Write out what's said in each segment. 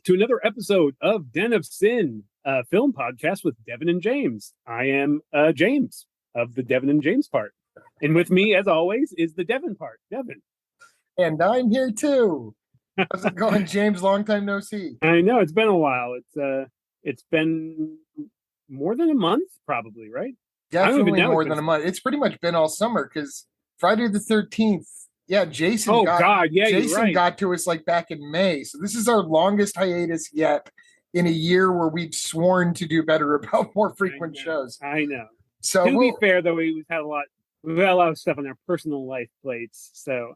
to another episode of Den of Cin, a film podcast with Devin and James. I am James of the Devin and James part. And with me, as always, is the Devin part. Devin. And I'm here too. How's it going, James? Long time no see. I know, it's been a while. It's been more than a month, probably, right? Definitely more than a month. It's pretty much been all summer because Friday the 13th. Yeah, Jason got to us like back in May. So this is our longest hiatus yet in a year where we've sworn to do better about more frequent shows. I know. So to be fair, though, we've had a lot of stuff on our personal life plates. So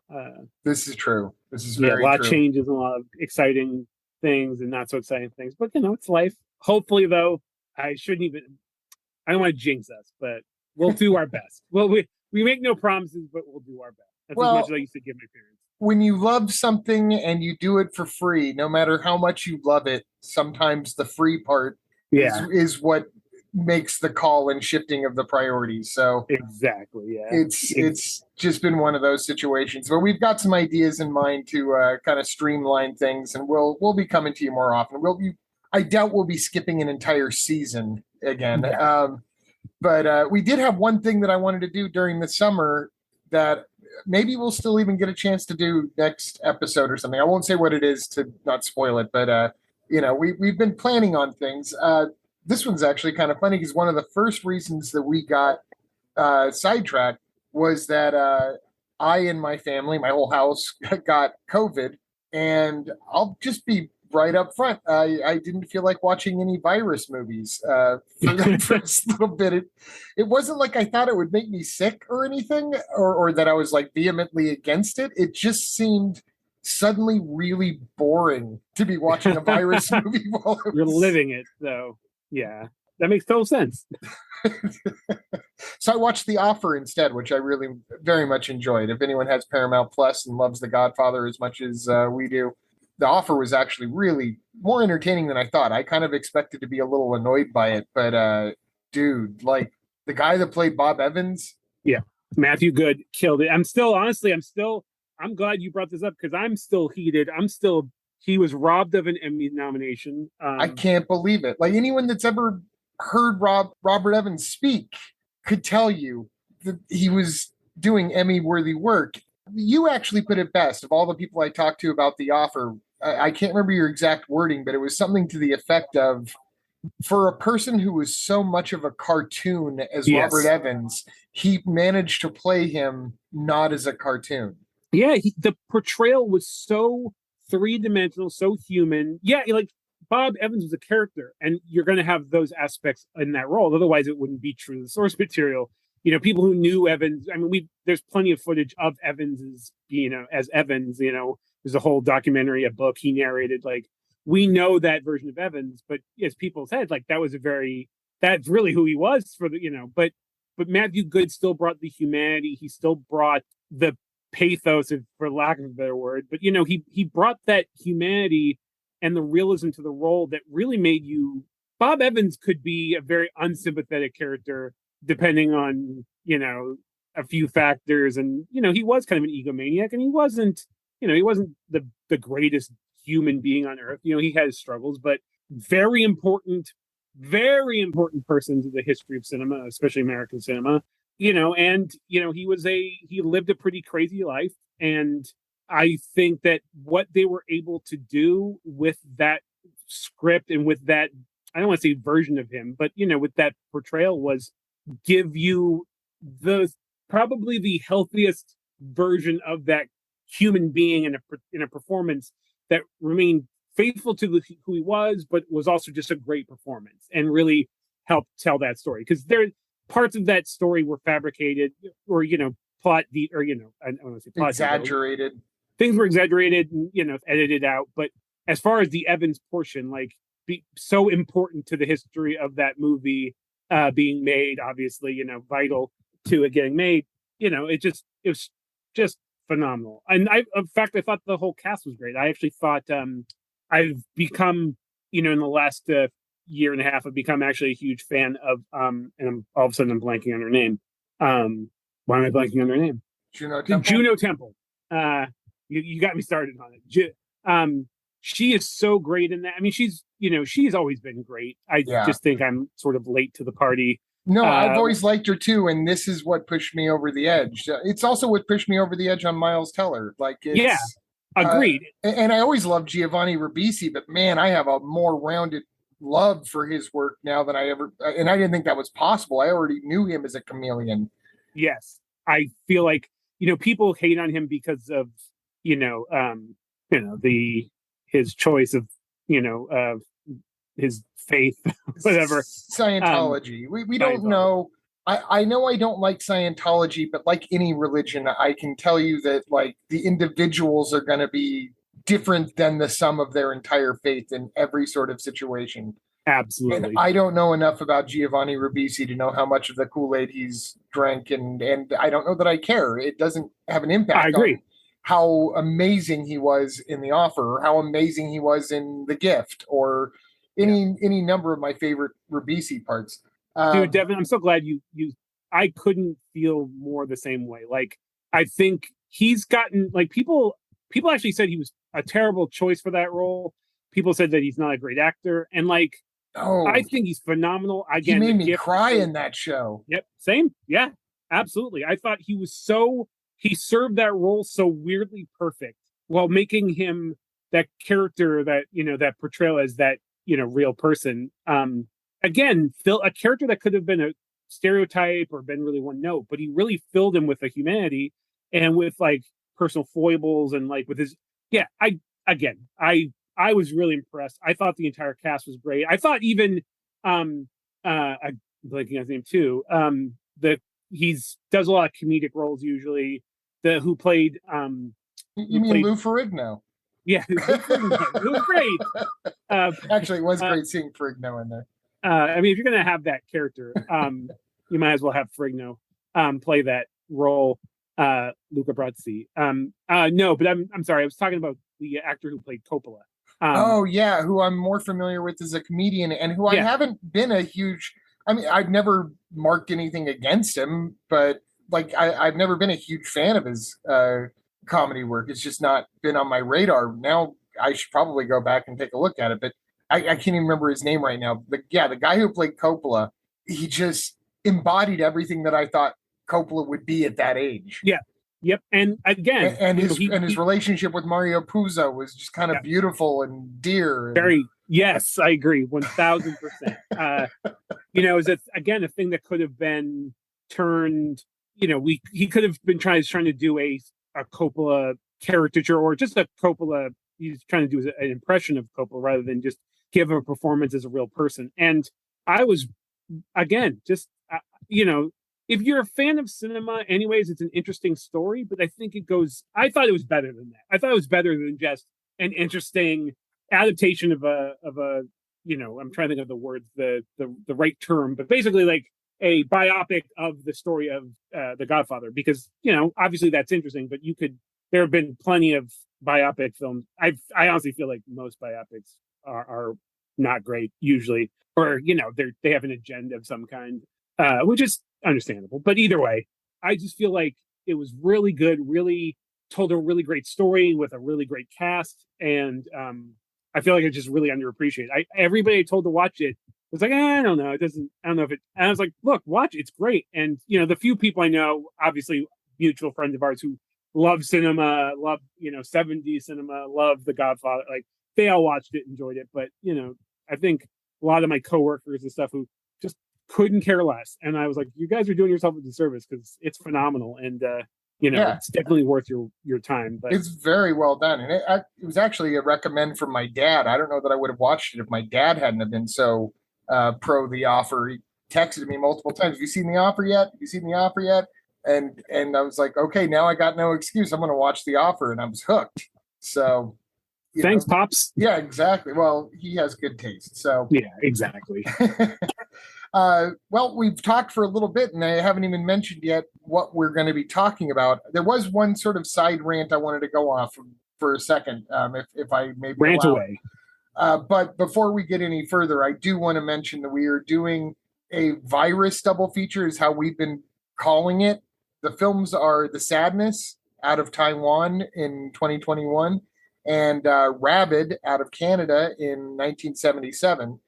this is true. This is very a lot true. Of changes and a lot of exciting things and not so exciting things. But it's life. Hopefully, though, I don't want to jinx us, but we'll do our best. Well, we make no promises, but we'll do our best. That's as much as I used to give my parents. When you love something and you do it for free, no matter how much you love it, sometimes the free part is what makes the call and shifting of the priorities. So exactly, yeah. It's just been one of those situations. But we've got some ideas in mind to kind of streamline things, and we'll be coming to you more often. I doubt we'll be skipping an entire season again. Yeah. But we did have one thing that I wanted to do during the summer that maybe we'll still even get a chance to do next episode or something. I won't say what it is to not spoil it, but we've been planning on things. This one's actually kind of funny because one of the first reasons that we got sidetracked was that I and my family, my whole house, got COVID, and I'll just be right up front. I didn't feel like watching any virus movies for this little bit. It wasn't like I thought it would make me sick or anything, or that I was like vehemently against it. It just seemed suddenly really boring to be watching a virus movie while you're living it, though. Yeah, that makes total sense. So I watched The Offer instead, which I really very much enjoyed. If anyone has Paramount Plus and loves The Godfather as much as we do, The Offer was actually really more entertaining than I thought. I kind of expected to be a little annoyed by it, but dude, like the guy that played Bob Evans. Yeah, Matthew Good killed it. I'm glad you brought this up because I'm still heated. He was robbed of an Emmy nomination. I can't believe it. Like anyone that's ever heard Robert Evans speak could tell you that he was doing Emmy-worthy work. You actually put it best. Of all the people I talked to about The Offer, I can't remember your exact wording, but it was something to the effect of, for a person who was so much of a cartoon as Robert Evans, he managed to play him not as a cartoon. Yeah, the portrayal was so three-dimensional, so human. Yeah, like Bob Evans was a character, and you're going to have those aspects in that role. Otherwise, it wouldn't be true to the source material. People who knew Evans. I mean, there's plenty of footage of Evans as Evans. There's a whole documentary, a book he narrated. Like, we know that version of Evans, but as people said, like that's really who he was But Matthew Good still brought the humanity. He still brought the pathos, for lack of a better word. But he brought that humanity and the realism to the role that really made you. Bob Evans could be a very unsympathetic character, depending on, a few factors. And, he was kind of an egomaniac, and he wasn't the greatest human being on earth. He had his struggles, but very important person to the history of cinema, especially American cinema, he lived a pretty crazy life. And I think that what they were able to do with that script and with that, I don't want to say version of him, but, with that portrayal was give you probably the healthiest version of that human being in a performance that remained faithful to who he was, but was also just a great performance and really helped tell that story. Because parts of that story were fabricated or, plot, or, I don't want to say plot exaggerated. Things were exaggerated and, edited out. But as far as the Evans portion, so important to the history of that movie being made, obviously, vital to it getting made, it was just phenomenal. And in fact, I thought the whole cast was great. I actually thought I've become, in the last year and a half, I've become actually a huge fan of, and all of a sudden I'm blanking on her name. Why am I blanking on her name? Juno Temple. Juno Temple. You got me started on it. she is so great in that. I mean, she's always been great. I Yeah. just think I'm sort of late to the party. No, I've always liked her too, and this is what pushed me over the edge. It's also what pushed me over the edge on Miles Teller. Like, it's agreed. And I always loved Giovanni Ribisi, but man, I have a more rounded love for his work now than I ever. And I didn't think that was possible. I already knew him as a chameleon. Yes, I feel like people hate on him because of his choice of his faith, whatever. Scientology. We don't know. I know I don't like Scientology, but like any religion, I can tell you that like the individuals are going to be different than the sum of their entire faith in every sort of situation. Absolutely. And I don't know enough about Giovanni Ribisi to know how much of the Kool-Aid he's drank, and I don't know that I care. It doesn't have an impact. I agree. On how amazing he was in The Offer, or how amazing he was in The Gift, or any number of my favorite Ribisi parts. Dude, Devin, I'm so glad you I couldn't feel more the same way. Like, I think he's gotten, like, people actually said he was a terrible choice for that role. People said that he's not a great actor, and like, I think he's phenomenal. Again, he made me cry in that show. Yep, same. Yeah, absolutely. I thought he served that role so weirdly perfect, while making him that character, that that portrayal as that real person. Again, a character that could have been a stereotype or been really one note, but he really filled him with a humanity and with like personal foibles, and like with his I was really impressed. I thought the entire cast was great. I thought even I'm blanking on his name too. That does a lot of comedic roles usually. Who played you mean Lou Ferrigno? Yeah, it was great. Actually, it was great seeing Ferrigno in there. I mean, if you're gonna have that character, you might as well have Ferrigno play that role. Luca Brasi. No, but I'm sorry. I was talking about the actor who played Coppola. Who I'm more familiar with as a comedian, and who I haven't been a huge. I mean, I've never marked anything against him, but like I've never been a huge fan of his comedy work. It's just not been on my radar. Now I should probably go back and take a look at it, but I can't even remember his name right now. But yeah, the guy who played Coppola, he just embodied everything that I thought Coppola would be at that age. Yeah. Yep. And again, and his relationship with Mario Puzo was just kind of beautiful and dear. Very, yes, I agree, 1000%. Is it again a thing that could have been turned? He could have been trying to do a Coppola caricature, or just a Coppola. He's trying to do an impression of Coppola rather than just give a performance as a real person. And I was, again, just if you're a fan of cinema, anyways, it's an interesting story, but I thought it was better than that. I thought it was better than just an interesting adaptation of a I'm trying to think of the words, the right term, but basically like a biopic of the story of The Godfather, because, obviously that's interesting, but there have been plenty of biopic films. I honestly feel like most biopics are not great usually, or, they have an agenda of some kind, which is understandable. But either way, I just feel like it was really good, really told a really great story with a really great cast, and I feel like it's just really underappreciated. Everybody I told to watch it was like, I don't know, I don't know if it. And I was like, look, watch, it's great. And the few people I know, obviously mutual friends of ours who love cinema, love 70s cinema, love The Godfather, like they all watched it, enjoyed it. But I think a lot of my coworkers and stuff who just couldn't care less. And I was like, you guys are doing yourself a disservice, because it's phenomenal, and it's definitely worth your time. But it's very well done, and it was actually a recommend from my dad. I don't know that I would have watched it if my dad hadn't have been so pro The Offer. He texted me multiple times, "Have you seen The Offer yet? Have you seen The Offer yet?" And I was like, okay, now I got no excuse. I'm going to watch The Offer, and I was hooked. So. Thanks, Pops. Yeah, exactly. Well, he has good taste. So. Yeah, exactly. Well, we've talked for a little bit, and I haven't even mentioned yet what we're going to be talking about. There was one sort of side rant I wanted to go off for a second, if I may rant away. But before we get any further, I do want to mention that we are doing a virus double feature, is how we've been calling it. The films are The Sadness out of Taiwan in 2021, and Rabid out of Canada in 1977.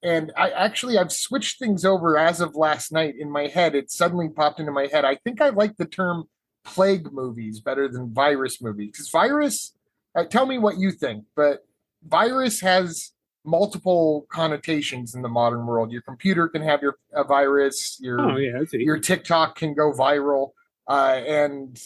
And I've switched things over as of last night in my head. It suddenly popped into my head. I think I like the term plague movies better than virus movies, because virus, tell me what you think, but virus has multiple connotations in the modern world. Your computer can have a virus, Oh yeah, I see. your TikTok can go viral. And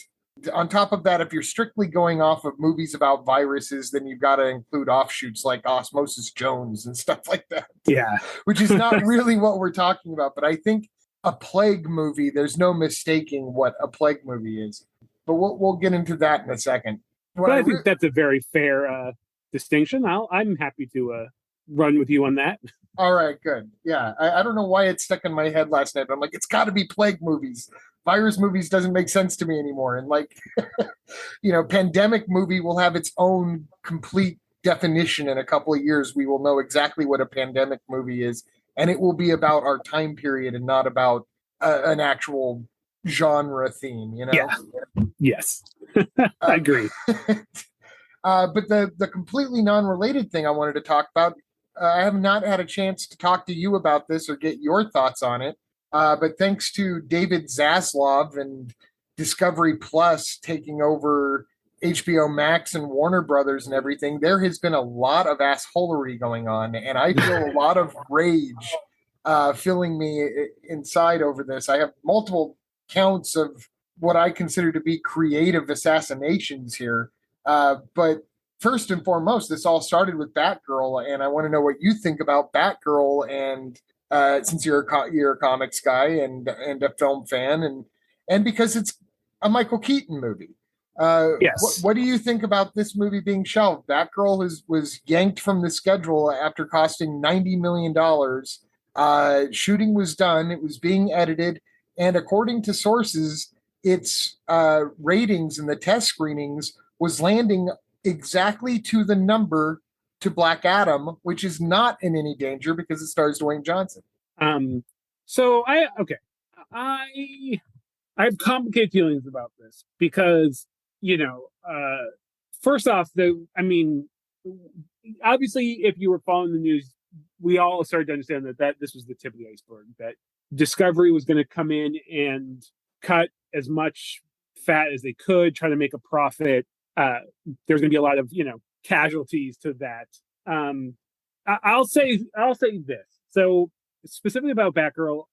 on top of that, if you're strictly going off of movies about viruses, then you've got to include offshoots like Osmosis Jones and stuff like that. Yeah. Which is not really what we're talking about. But I think a plague movie, there's no mistaking what a plague movie is. But we'll get into that in a second. But I think that's a very fair distinction. I'm happy to run with you on that. All right, good. Yeah, I don't know why it stuck in my head last night, but I'm like, it's got to be plague movies. Virus movies doesn't make sense to me anymore. And like, pandemic movie will have its own complete definition in a couple of years. We will know exactly what a pandemic movie is, and it will be about our time period and not about an actual genre theme. Yeah. Yes, I agree. But the completely non-related thing I wanted to talk about, I have not had a chance to talk to you about this or get your thoughts on it. But thanks to David Zaslav and Discovery Plus taking over HBO Max and Warner Brothers and everything, there has been a lot of assholery going on, and I feel a lot of rage filling me inside over this. I have multiple counts of what I consider to be creative assassinations here. But first and foremost, this all started with Batgirl, and I want to know what you think about Batgirl. And since you're a comics guy and a film fan, and because it's a Michael Keaton movie, yes. What do you think about this movie being shelved? Batgirl was yanked from the schedule after costing $90 million. Shooting was done; it was being edited, and according to sources, its ratings in the test screenings was landing exactly to the number to Black Adam, which is not in any danger because it stars Dwayne Johnson. So I have complicated feelings about this because, first off, obviously, if you were following the news, we all started to understand that this was the tip of the iceberg, that Discovery was going to come in and cut as much fat as they could, try to make a profit. There's going to be a lot of, casualties to that. I'll say this. So specifically about Batgirl,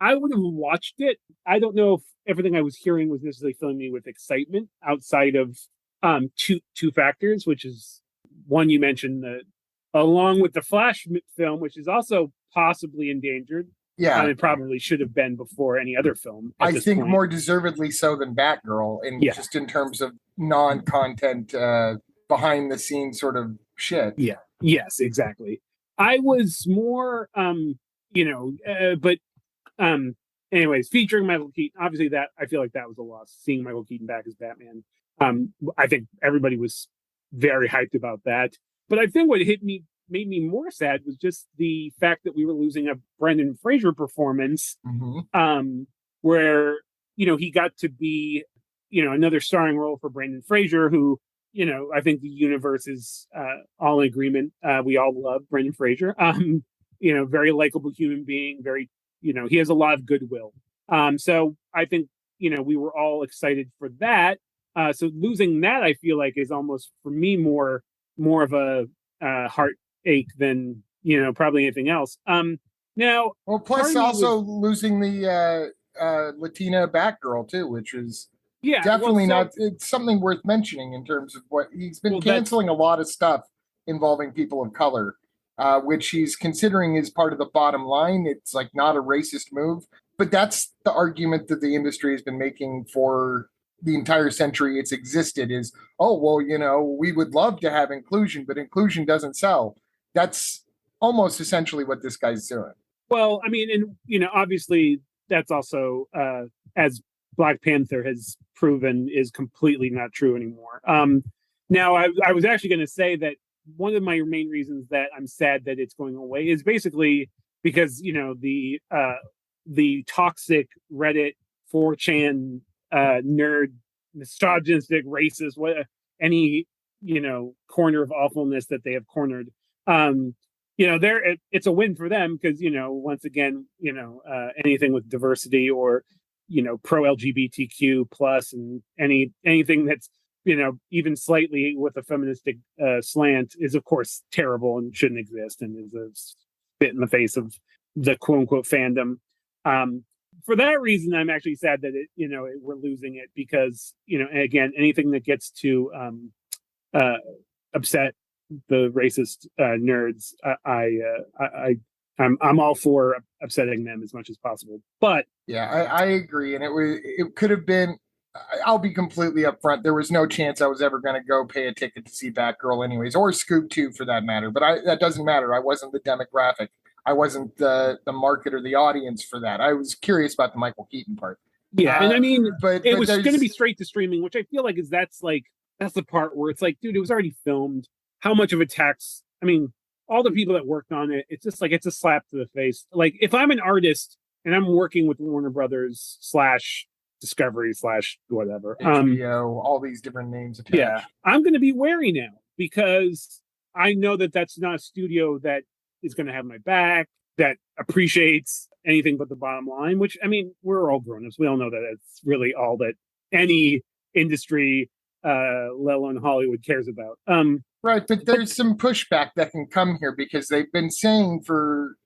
I would have watched it. I don't know if everything I was hearing was necessarily filling me with excitement outside of two factors, which is one you mentioned, along with the Flash film, which is also possibly endangered. Yeah, it probably should have been before any other film. I think point. More deservedly so than Batgirl, and just in terms of non-content, behind the scenes sort of shit. Yeah. Yes, exactly. I was more, but anyways, featuring Michael Keaton. Obviously, that I feel like that was a loss. Seeing Michael Keaton back as Batman. I think everybody was very hyped about that. But I think what made me more sad was just the fact that we were losing a Brendan Fraser performance, where he got to be another starring role for Brendan Fraser, who I think the universe is all in agreement. We all love Brendan Fraser. Very likable human being. Very he has a lot of goodwill. So I think we were all excited for that. So losing that, I feel like, is almost for me more of a heartache than probably anything else. Now, well, plus also losing the Latina Batgirl too, which is definitely not. It's something worth mentioning in terms of what he's been canceling a lot of stuff involving people of color, which he's considering as part of the bottom line. It's like not a racist move, but that's the argument that the industry has been making for the entire century it's existed is, oh, well, we would love to have inclusion, but inclusion doesn't sell. That's almost essentially what this guy's doing. Well, I mean, and, obviously that's also, as Black Panther has proven, is completely not true anymore. Now, I was actually going to say that one of my main reasons that I'm sad that it's going away is basically because, the toxic Reddit 4chan nerd, misogynistic, racist, any corner of awfulness that they have cornered. It's a win for them because once again, anything with diversity or pro LGBTQ plus and anything that's even slightly with a feministic slant is of course terrible and shouldn't exist and is a spit in the face of the quote unquote fandom. For that reason, I'm actually sad that we're losing it because again, anything that gets to upset the racist nerds, I'm all for upsetting them as much as possible. But yeah, I agree, and it could have been. I'll be completely upfront. There was no chance I was ever going to go pay a ticket to see Batgirl, anyways, or Scoop 2 for that matter. But that doesn't matter. I wasn't the demographic. I wasn't the market or the audience for that. I was curious about the Michael Keaton part. Yeah, and I mean, but it was going to be straight to streaming, which I feel like that's the part where it's like, dude, it was already filmed. How much of a tax? I mean, all the people that worked on it, it's just like it's a slap to the face. Like if I'm an artist and I'm working with Warner Brothers / Discovery / whatever, HBO, all these different names attached. Yeah, I'm going to be wary now because I know that that's not a studio that is going to have my back, that appreciates anything but the bottom line. Which I mean, we're all grown-ups. We all know that it's really all that any industry, let alone Hollywood, cares about. Right, but there's some pushback that can come here because they've been saying for,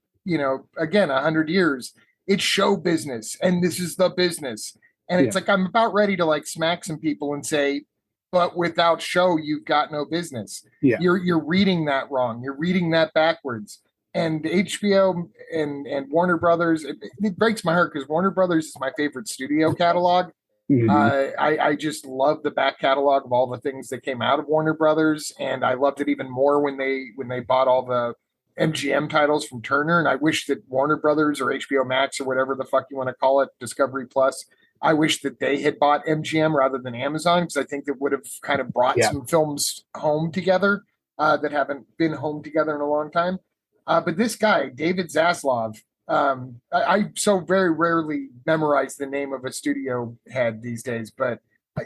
again, 100 years, it's show business and this is the business. And it's like, I'm about ready to like smack some people and say, but without show, you've got no business. Yeah. You're reading that wrong. You're reading that backwards. And HBO and Warner Brothers, it breaks my heart because Warner Brothers is my favorite studio catalog. Mm-hmm. I just love the back catalog of all the things that came out of Warner Brothers, and I loved it even more when they bought all the MGM titles from Turner. And I wish that Warner Brothers or HBO Max or whatever the fuck you want to call it, Discovery Plus, I wish that they had bought MGM rather than Amazon because I think that would have kind of brought some films home together that haven't been home together in a long time. But this guy, David Zaslav, I so very rarely memorize the name of a studio head these days, but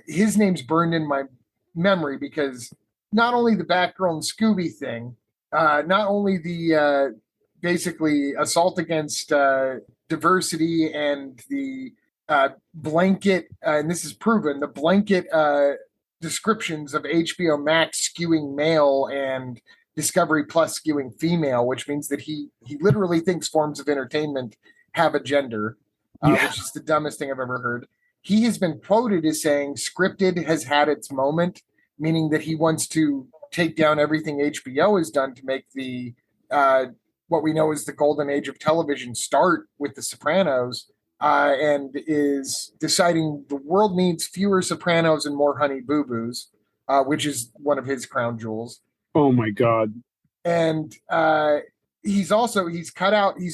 his name's burned in my memory because not only the Batgirl and Scooby thing, not only the basically assault against diversity and the blanket, and this is proven, the blanket descriptions of HBO Max skewing male and Discovery Plus skewing female, which means that he literally thinks forms of entertainment have a gender, which is the dumbest thing I've ever heard. He has been quoted as saying scripted has had its moment, meaning that he wants to take down everything HBO has done to make the what we know is the golden age of television start with The Sopranos, and is deciding the world needs fewer Sopranos and more Honey Boo Boos, which is one of his crown jewels. Oh my God. And he's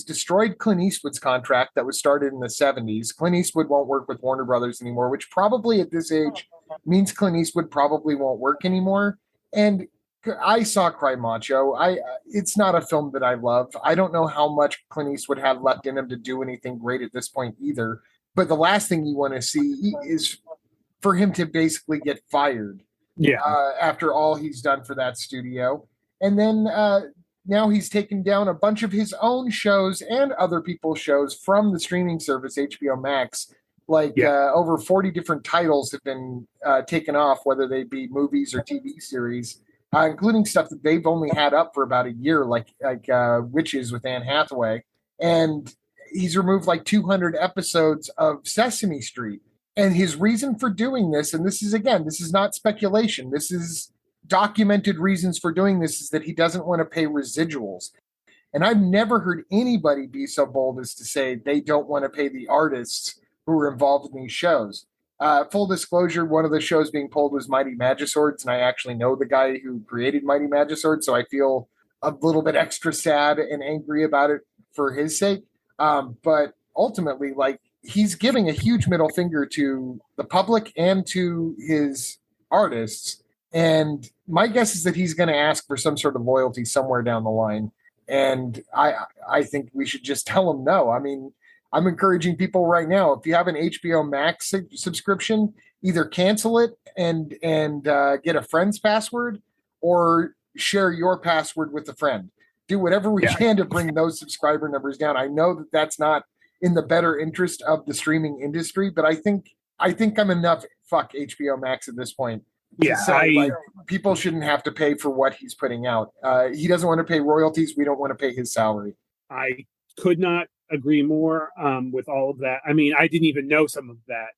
destroyed Clint Eastwood's contract that was started in the 70s. Clint Eastwood won't work with Warner Brothers anymore, which probably at this age means Clint Eastwood probably won't work anymore. And I saw Cry Macho. It's not a film that I love. I don't know how much Clint Eastwood had left in him to do anything great at this point either. But the last thing you want to see is for him to basically get fired. Yeah. After all he's done for that studio. And then now he's taken down a bunch of his own shows and other people's shows from the streaming service HBO Max. Over 40 different titles have been taken off, whether they be movies or TV series, including stuff that they've only had up for about a year, like Witches with Anne Hathaway. And he's removed like 200 episodes of Sesame Street. And his reason for doing this, and this is not speculation, this is documented reasons for doing this, is that he doesn't want to pay residuals. And I've never heard anybody be so bold as to say they don't want to pay the artists who are involved in these shows. Full disclosure, one of the shows being pulled was Mighty Magiswords, and I actually know the guy who created Mighty Magiswords, so I feel a little bit extra sad and angry about it for his sake. But ultimately, he's giving a huge middle finger to the public and to his artists. And my guess is that he's going to ask for some sort of loyalty somewhere down the line. And I think we should just tell him no. I mean, I'm encouraging people right now, if you have an HBO Max subscription, either cancel it and get a friend's password, or share your password with a friend. Do whatever we can to bring those subscriber numbers down. I know that that's not in the better interest of the streaming industry, but I think I'm enough fuck HBO Max at this point to say like people shouldn't have to pay for what he's putting out. He doesn't want to pay royalties. We don't want to pay his salary. I could not agree more with all of that. I mean, I didn't even know some of that.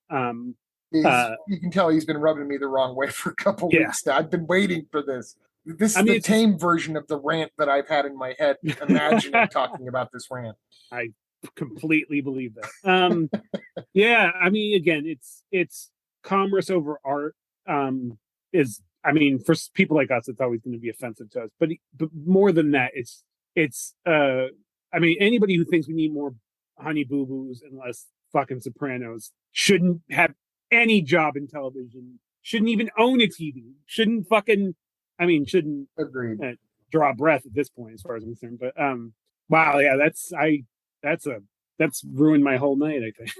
You can tell he's been rubbing me the wrong way for a couple weeks now. I've been waiting for this. This is the tame version of the rant that I've had in my head. Imagine talking about this rant. I completely believe that. Yeah, I mean, again, it's commerce over art. I mean, for people like us, it's always going to be offensive to us. But more than that, it's. I mean, anybody who thinks we need more Honey Boo Boos and less fucking Sopranos shouldn't have any job in television. Shouldn't even own a TV. Shouldn't agree. Draw a breath at this point, as far as I'm concerned. But wow, yeah, that's ruined my whole night, I think.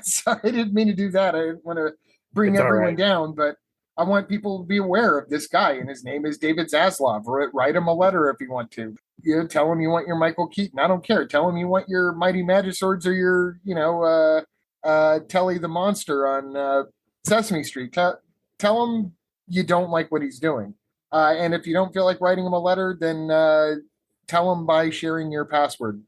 Sorry, I didn't mean to do that. I didn't want to bring everyone down, but I want people to be aware of this guy, and his name is David Zaslav. Write him a letter if you want to. Tell him you want your Michael Keaton. I don't care. Tell him you want your Mighty Magiswords or your, Telly the Monster on Sesame Street. Tell him you don't like what he's doing. And if you don't feel like writing him a letter, then tell him by sharing your password,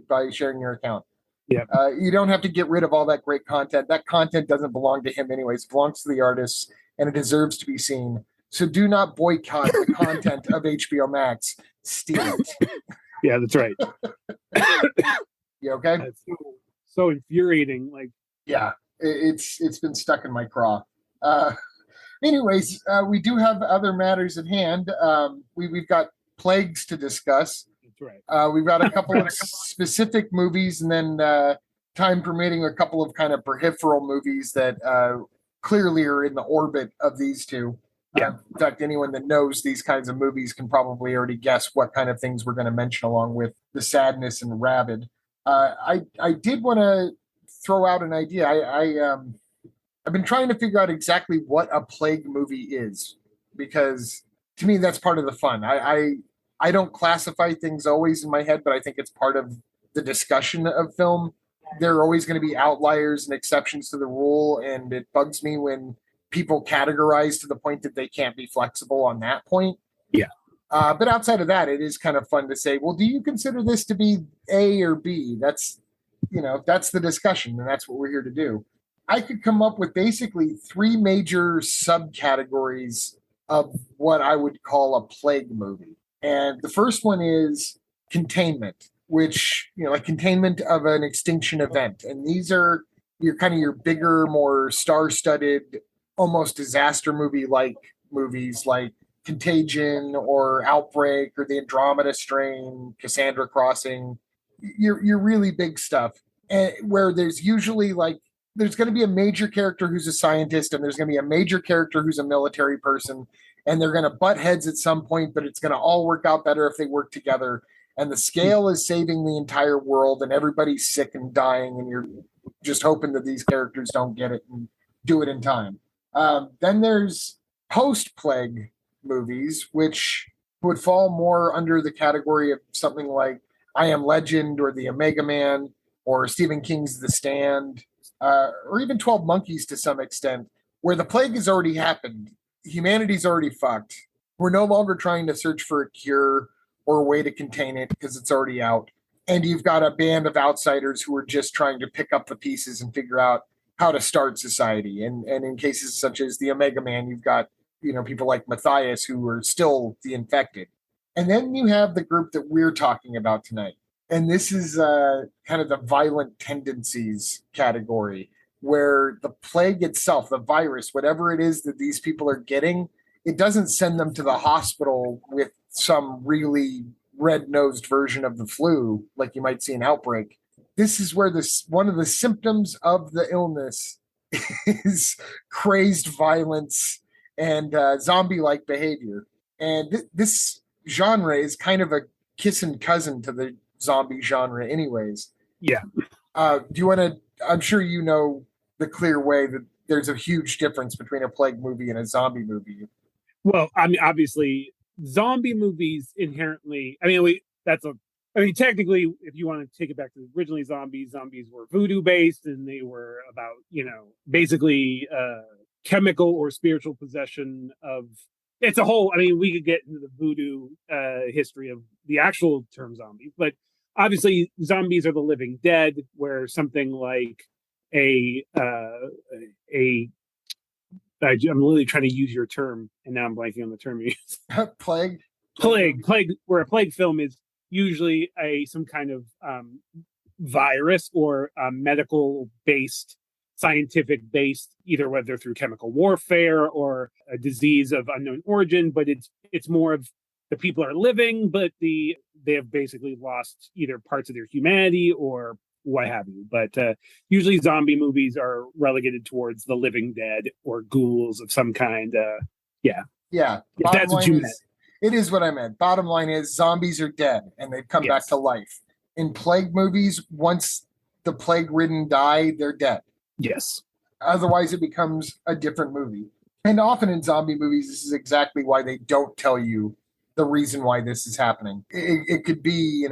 by sharing your account. Yeah. You don't have to get rid of all that great content. That content doesn't belong to him anyways. It belongs to the artists, and it deserves to be seen. So do not boycott the content of HBO Max. Steal it. Yeah, that's right. You okay? That's so infuriating. Like, yeah, it's been stuck in my craw. Anyways, we do have other matters at hand. We've got plagues to discuss. That's right. We've got a couple of specific movies, and then time permitting, a couple of kind of peripheral movies that clearly are in the orbit of these two. Yeah. In fact, anyone that knows these kinds of movies can probably already guess what kind of things we're going to mention along with The Sadness and Rabid. I did want to throw out an idea. I've been trying to figure out exactly what a plague movie is, because to me, that's part of the fun. I don't classify things always in my head, but I think it's part of the discussion of film. There are always going to be outliers and exceptions to the rule, and it bugs me when people categorize to the point that they can't be flexible on that point. Yeah. But outside of that, it is kind of fun to say, well, do you consider this to be A or B? That's the discussion, and that's what we're here to do. I could come up with basically three major subcategories of what I would call a plague movie. And the first one is containment, which, like containment of an extinction event. And these are your bigger, more star-studded, almost disaster movie-like movies like Contagion or Outbreak or The Andromeda Strain, Cassandra Crossing. Your really big stuff, where there's usually there's going to be a major character who's a scientist, and there's going to be a major character who's a military person, and they're going to butt heads at some point, but it's going to all work out better if they work together. And the scale is saving the entire world, and everybody's sick and dying, and you're just hoping that these characters don't get it and do it in time. Then there's post-plague movies, which would fall more under the category of something like I Am Legend or The Omega Man or Stephen King's The Stand, or even 12 Monkeys to some extent, where the plague has already happened. Humanity's already fucked. We're no longer trying to search for a cure or a way to contain it because it's already out. And you've got a band of outsiders who are just trying to pick up the pieces and figure out how to start society. And in cases such as The Omega Man, you've got people like Matthias who are still the infected. And then you have the group that we're talking about tonight. And this is kind of the violent tendencies category, where the plague itself, the virus, whatever it is that these people are getting, it doesn't send them to the hospital with some really red-nosed version of the flu like you might see in Outbreak. This is where one of the symptoms of the illness is crazed violence and zombie-like behavior. And this genre is kind of a kissing cousin to the zombie genre anyways. Yeah. Do you want to, I'm sure you know the clear way that there's a huge difference between a plague movie and a zombie movie. Well, I mean, obviously, zombie movies inherently. I mean, technically, if you want to take it back to originally zombies were voodoo based, and they were about basically chemical or spiritual possession of. It's a whole. I mean, we could get into the voodoo history of the actual term zombies, but obviously, zombies are the living dead, where something like a a I'm literally trying to use your term, and now I'm blanking on the term you use. Plague. Plague, where a plague film is usually a some kind of virus or medical based, scientific based, either whether through chemical warfare or a disease of unknown origin. But it's more of the people are living, but they have basically lost either parts of their humanity or what have you. But usually zombie movies are relegated towards the living dead or ghouls of some kind. Yeah. Yeah. If that's what you meant. It is what I meant. Bottom line is zombies are dead and they've come back to life. In plague movies, once the plague ridden die, they're dead. Yes. Otherwise, it becomes a different movie. And often in zombie movies, this is exactly why they don't tell you the reason why this is happening. It could be,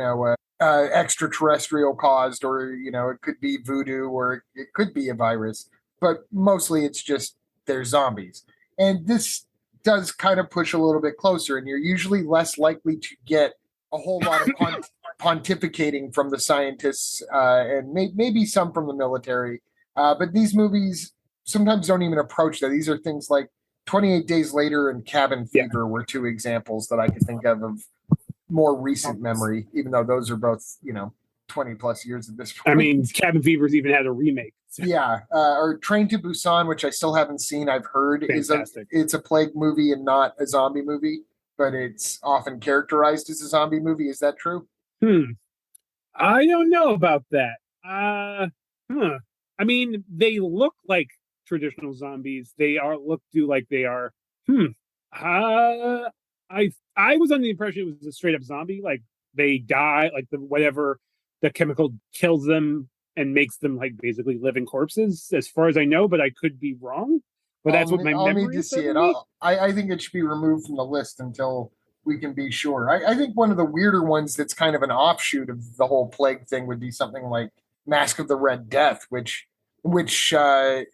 extraterrestrial caused, or, it could be voodoo, or it could be a virus. But mostly it's just they're zombies. And this does kind of push a little bit closer, and you're usually less likely to get a whole lot of pontificating from the scientists and maybe some from the military. But these movies sometimes don't even approach that. These are things like 28 Days Later and Cabin Fever were two examples that I could think of more recent memory, even though those are both, 20 plus years at this point. I mean, Cabin Fever's even had a remake. So. Yeah. Or Train to Busan, which I still haven't seen. I've heard it's a plague movie and not a zombie movie, but it's often characterized as a zombie movie. Is that true? I don't know about that. I mean, they look like traditional zombies. They do like they are. I was under the impression it was a straight up zombie. Like they die, like whatever the chemical kills them and makes them like basically living corpses, as far as I know. But I could be wrong. But that's what my memory. I'll need to see it. I think it should be removed from the list until we can be sure. I think one of the weirder ones that's kind of an offshoot of the whole plague thing would be something like Mask of the Red Death, which the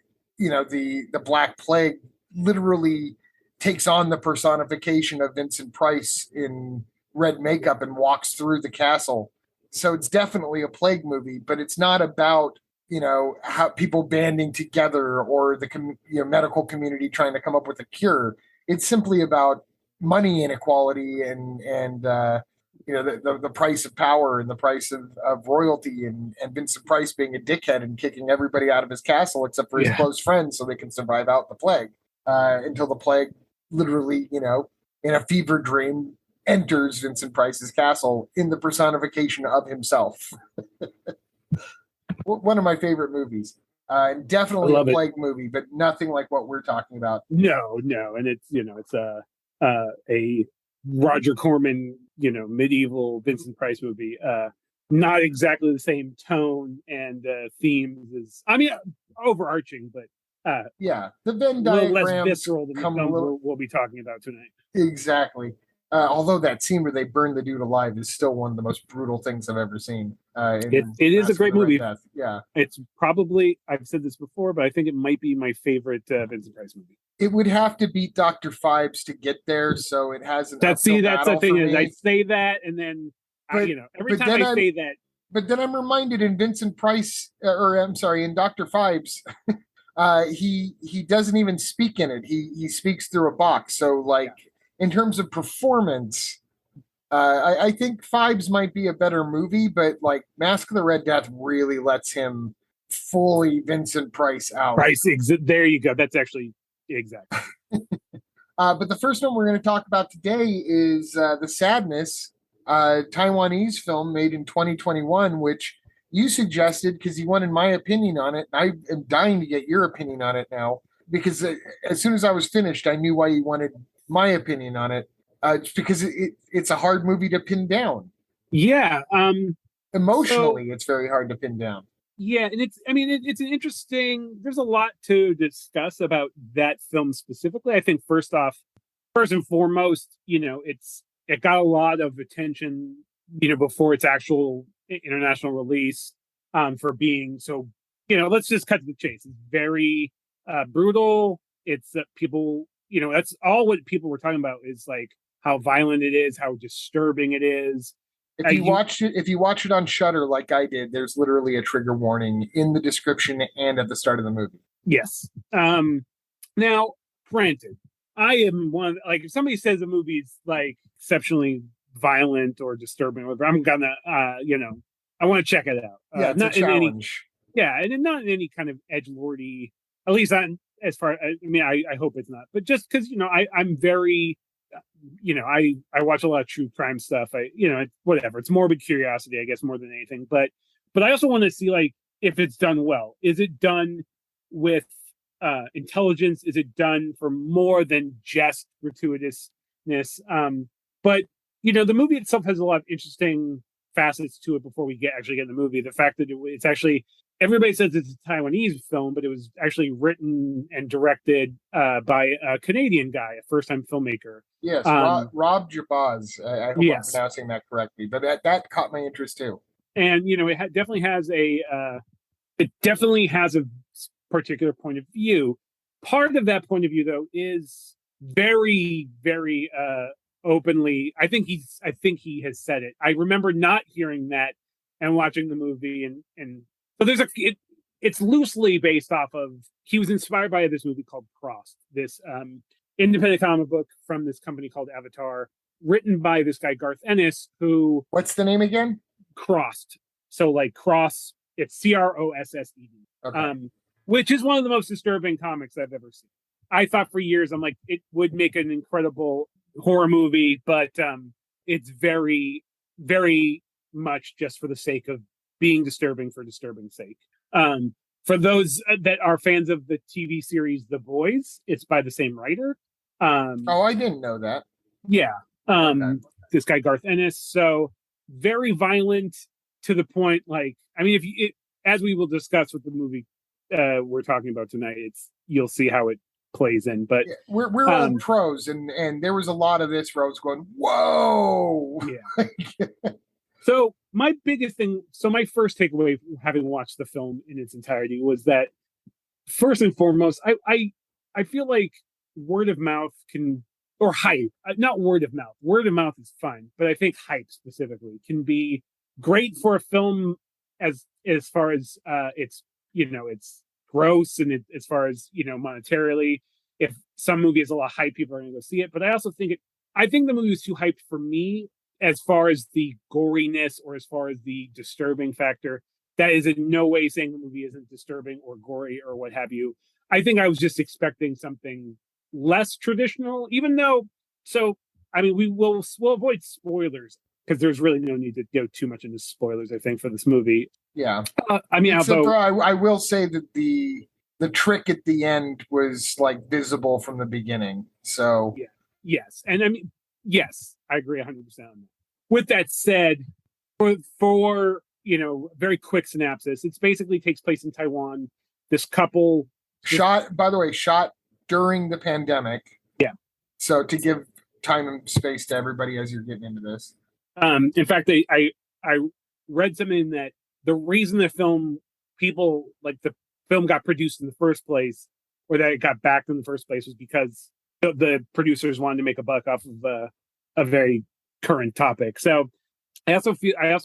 Black Plague literally takes on the personification of Vincent Price in red makeup and walks through the castle. So it's definitely a plague movie, but it's not about how people banding together or the medical community trying to come up with a cure. It's simply about money inequality and the price of power and the price of royalty and Vincent Price being a dickhead and kicking everybody out of his castle except for his close friends so they can survive out the plague until the plague literally, in a fever dream enters Vincent Price's castle in the personification of himself. One of my favorite movies. Definitely a plague movie, but nothing like what we're talking about. No, and it's a Roger Corman, medieval Vincent Price movie. Not exactly the same tone and themes as, overarching, but the Venn diagram less visceral than the film we'll be talking about tonight. Exactly. Although that scene where they burn the dude alive is still one of the most brutal things I've ever seen. It is a great movie. Yeah. It's probably, I've said this before, but I think it might be my favorite Vincent Price movie. It would have to beat Dr. Phibes to get there, so it hasn't. That's the thing is I say that, and then every time I say that. But then I'm reminded in Vincent Price, in Dr. Phibes, he doesn't even speak in it. He speaks through a box. So in terms of performance, I think Phibes might be a better movie, but Mask of the Red Death really lets him fully Vincent Price out. There you go. That's actually exactly. But the first one we're going to talk about today is The Sadness, Taiwanese film made in 2021, which you suggested because you wanted my opinion on it. I am dying to get your opinion on it now because as soon as I was finished, I knew why you wanted my opinion on it. It's because it's a hard movie to pin down. Yeah. Emotionally, it's very hard to pin down. Yeah, and it's an interesting. There's a lot to discuss about that film specifically. I think first off, first and foremost, it got a lot of attention, before its actual international release, for being so, let's just cut to the chase. It's very brutal. It's that people, that's all what people were talking about is like how violent it is, how disturbing it is. If you watch it on Shudder like I did, there's literally a trigger warning in the description and at the start of the movie. Yes. Now, granted, I am one, like, if somebody says a movie's like exceptionally violent or disturbing, whatever, I'm gonna, I want to check it out. Yeah, it's not a challenge. and not in any kind of edgelordy, at least not as far. I mean, I hope it's not, but just because I'm very, I watch a lot of true crime stuff. Whatever. It's morbid curiosity, I guess, more than anything. But I also want to see like if it's done well. Is it done with intelligence? Is it done for more than just gratuitousness? But the movie itself has a lot of interesting facets to it before we actually get in the movie. The fact that it's actually, everybody says it's a Taiwanese film, but it was actually written and directed by a Canadian guy, a first-time filmmaker. Yes, Rob Jabaz. I hope I'm pronouncing that correctly, but that caught my interest too. And it definitely has a particular point of view. Part of that point of view, though, is very, very openly. I think he has said it. I remember not hearing that and watching the movie, and so it's loosely based off of. He was inspired by this movie called Crossed, this independent comic book from this company called Avatar, written by this guy Garth Ennis, who. What's the name again? Crossed. So like cross, it's Crossed. Okay. Which is one of the most disturbing comics I've ever seen. I thought for years, I'm like, it would make an incredible horror movie, but it's very, very much just for the sake of being disturbing for disturbing's sake. For those that are fans of the TV series The Boys, it's by the same writer. I didn't know that. Yeah. Okay. This guy Garth Ennis. So very violent to the point, like, I mean, as we will discuss with the movie we're talking about tonight, you'll see how it plays in. But yeah, we're all pros, and there was a lot of this where I was going, whoa. Yeah. So my first takeaway from having watched the film in its entirety was that first and foremost, I feel like word of mouth or hype, not word of mouth. Word of mouth is fine, but I think hype specifically can be great for a film as far as it's gross, and as far as monetarily. If some movie has a lot of hype, people are going to go see it. But I also think the movie was too hyped for me as far as the goriness or as far as the disturbing factor. That is in no way saying the movie isn't disturbing or gory or what have you. I think I was just expecting something less traditional, even though. So I mean, we'll avoid spoilers because there's really no need to go too much into spoilers, I think, for this movie. Yeah. I mean, I will say that the trick at the end was like visible from the beginning. So yeah. Yes. And I mean, yes, I agree 100% on that. With that said, for very quick synopsis, it basically takes place in Taiwan. This couple shot during the pandemic. Yeah. So to give time and space to everybody as you're getting into this. In fact, I read something that the reason the film got produced in the first place, or that it got backed in the first place, was because the producers wanted to make a buck off of a very current topic. So I also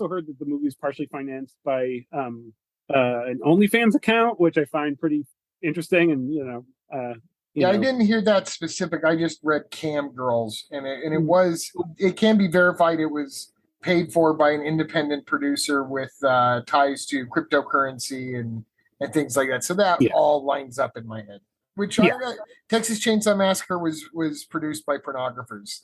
heard that the movie is partially financed by an OnlyFans account, which I find pretty interesting. And I didn't hear that specific. I just read Cam Girls, and it can be verified. It was paid for by an independent producer with ties to cryptocurrency and things like that. So that all lines up in my head. Texas Chainsaw Massacre was produced by pornographers.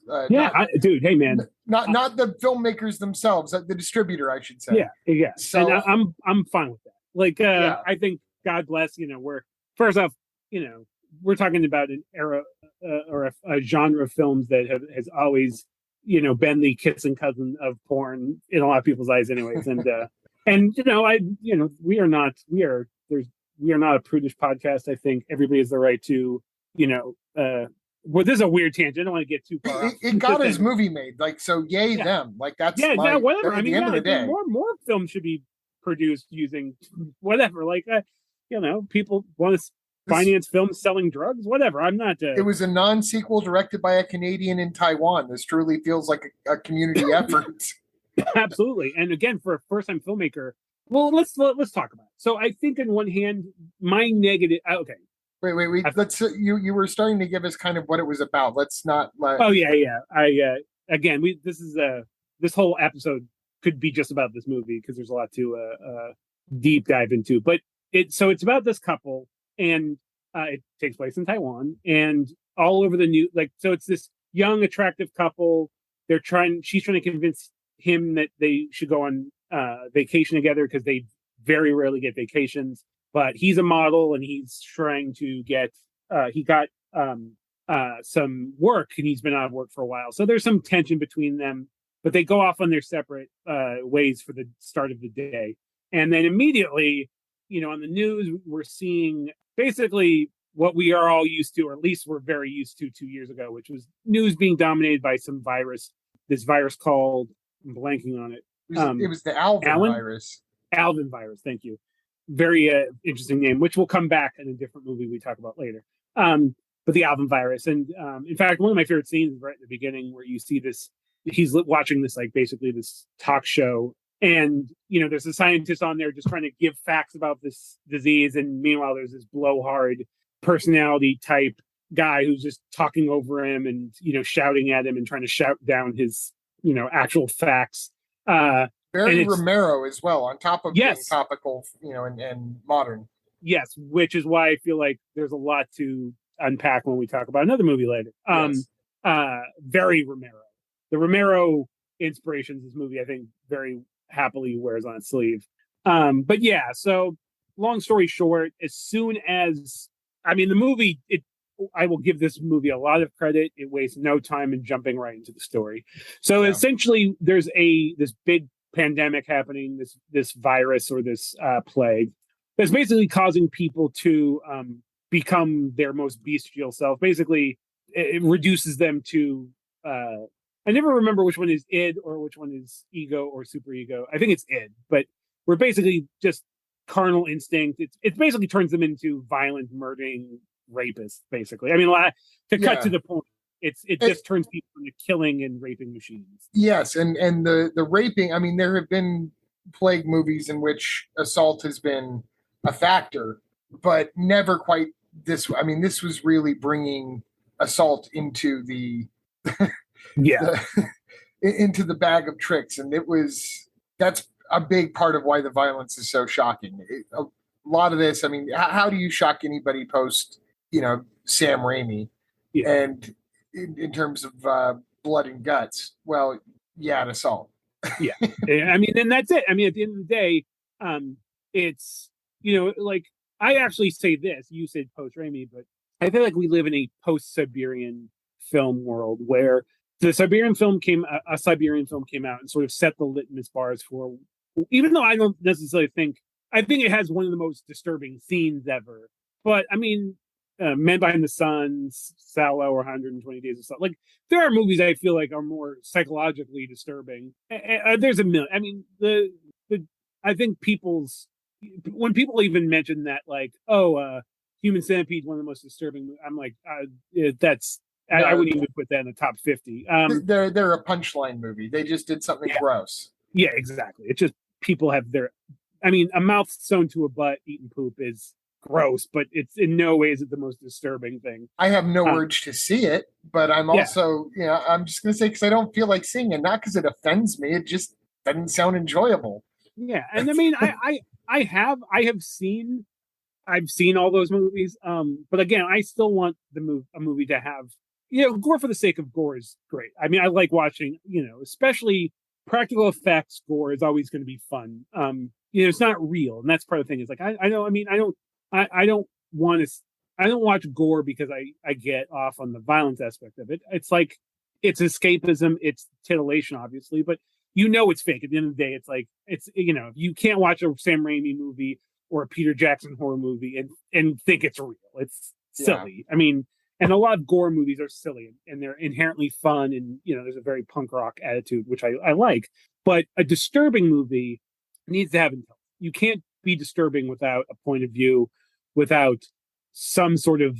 Dude, hey man, not the filmmakers themselves, the distributor, I should say. Yeah. So and I'm fine with that. Like, I think God bless. We're first off, we're talking about an era or a genre of films that has always, been the kissing cousin of porn in a lot of people's eyes, anyways. And we are not a prudish podcast. I think everybody has the right to well, this is a weird tangent. I don't want to get too far. It got his movie made, like, so yay them. Like, that's whatever. At the end of the day, more films should be produced using whatever. Like, people want to finance films selling drugs, whatever. I'm not. It was a non-sequel directed by a Canadian in Taiwan. This truly feels like a community effort. Absolutely, and again, for a first-time filmmaker. Well, let's talk about it. So I think on one hand, my negative. Okay. Wait. Let's. You were starting to give us kind of what it was about. Let's not. Oh yeah. Again, this whole episode could be just about this movie because there's a lot to deep dive into. But it's about this couple, and it takes place in Taiwan, and all over the news. Like, so it's this young, attractive couple. She's trying to convince him that they should go on vacation together because they very rarely get vacations. But he's a model and he's trying to get he got some work, and he's been out of work for a while. So there's some tension between them, but they go off on their separate ways for the start of the day. And then immediately, on the news, we're seeing basically what we are all used to, or at least we're very used to 2 years ago, which was news being dominated by this virus called, I'm blanking on it. It was the Alvin virus. Alvin virus, thank you. Very interesting name, which will come back in a different movie we talk about later. But the Alvin virus. And in fact, one of my favorite scenes is right at the beginning where you see this, he's watching this, like, basically this talk show. And, there's a scientist on there just trying to give facts about this disease. And meanwhile, there's this blowhard personality type guy who's just talking over him and, shouting at him and trying to shout down his, actual facts. Very Romero as well, on top of being topical, and modern. Yes, which is why I feel like there's a lot to unpack when we talk about another movie later. Very Romero. The Romero inspirations, this movie, I think, very happily wears on its sleeve. But yeah, so long story short, as soon as, the movie, I will give this movie a lot of credit. It wastes no time in jumping right into the story. So essentially, there's this big pandemic happening, this virus or this plague that's basically causing people to become their most bestial self. Basically, it reduces them to I never remember which one is id or which one is ego or superego. I think it's id, but we're basically just carnal instinct. It basically turns them into violent, murdering rapists, basically. Cut to the point, it just turns people into killing and raping machines. Yes, and the raping, there have been plague movies in which assault has been a factor, but never quite this. This was really bringing assault into the into the bag of tricks, and that's a big part of why the violence is so shocking. A lot of this, how do you shock anybody post, Sam Raimi? Yeah. And in terms of blood and guts, well, an assault. Yeah. And that's it. At the end of the day, it's, like, I actually say this, you said post Raimi, but I feel like we live in a post-Siberian film world where a Siberian film came out and sort of set the litmus bars for, even though I don't necessarily think it has one of the most disturbing scenes ever. But Men Behind the Sun, Sallow, or 120 Days of Summer. Like, there are movies I feel like are more psychologically disturbing. There's a million. I think when people even mention that, like, Human Centipede is one of the most disturbing, I'm like, that's. I wouldn't even put that in the top 50. They're a punchline movie. They just did something gross. Yeah, exactly. It's just people have a mouth sewn to a butt eating poop is gross, but it's in no way is it the most disturbing thing. I have no urge to see it, but I'm also, I'm just going to say, because I don't feel like seeing it, not because it offends me. It just doesn't sound enjoyable. Yeah. And I've seen all those movies. But again, I still want a movie to have, gore for the sake of gore is great. I like watching, especially practical effects gore is always going to be fun. It's not real. And that's part of the thing is like, I don't watch gore because I get off on the violence aspect of it. It's like, it's escapism, it's titillation, obviously, but it's fake. At the end of the day, it's like, you can't watch a Sam Raimi movie or a Peter Jackson horror movie and think it's real. It's silly. And a lot of gore movies are silly and they're inherently fun, and there's a very punk rock attitude, which I like. But a disturbing movie needs to have intelligence. You can't be disturbing without a point of view, without some sort of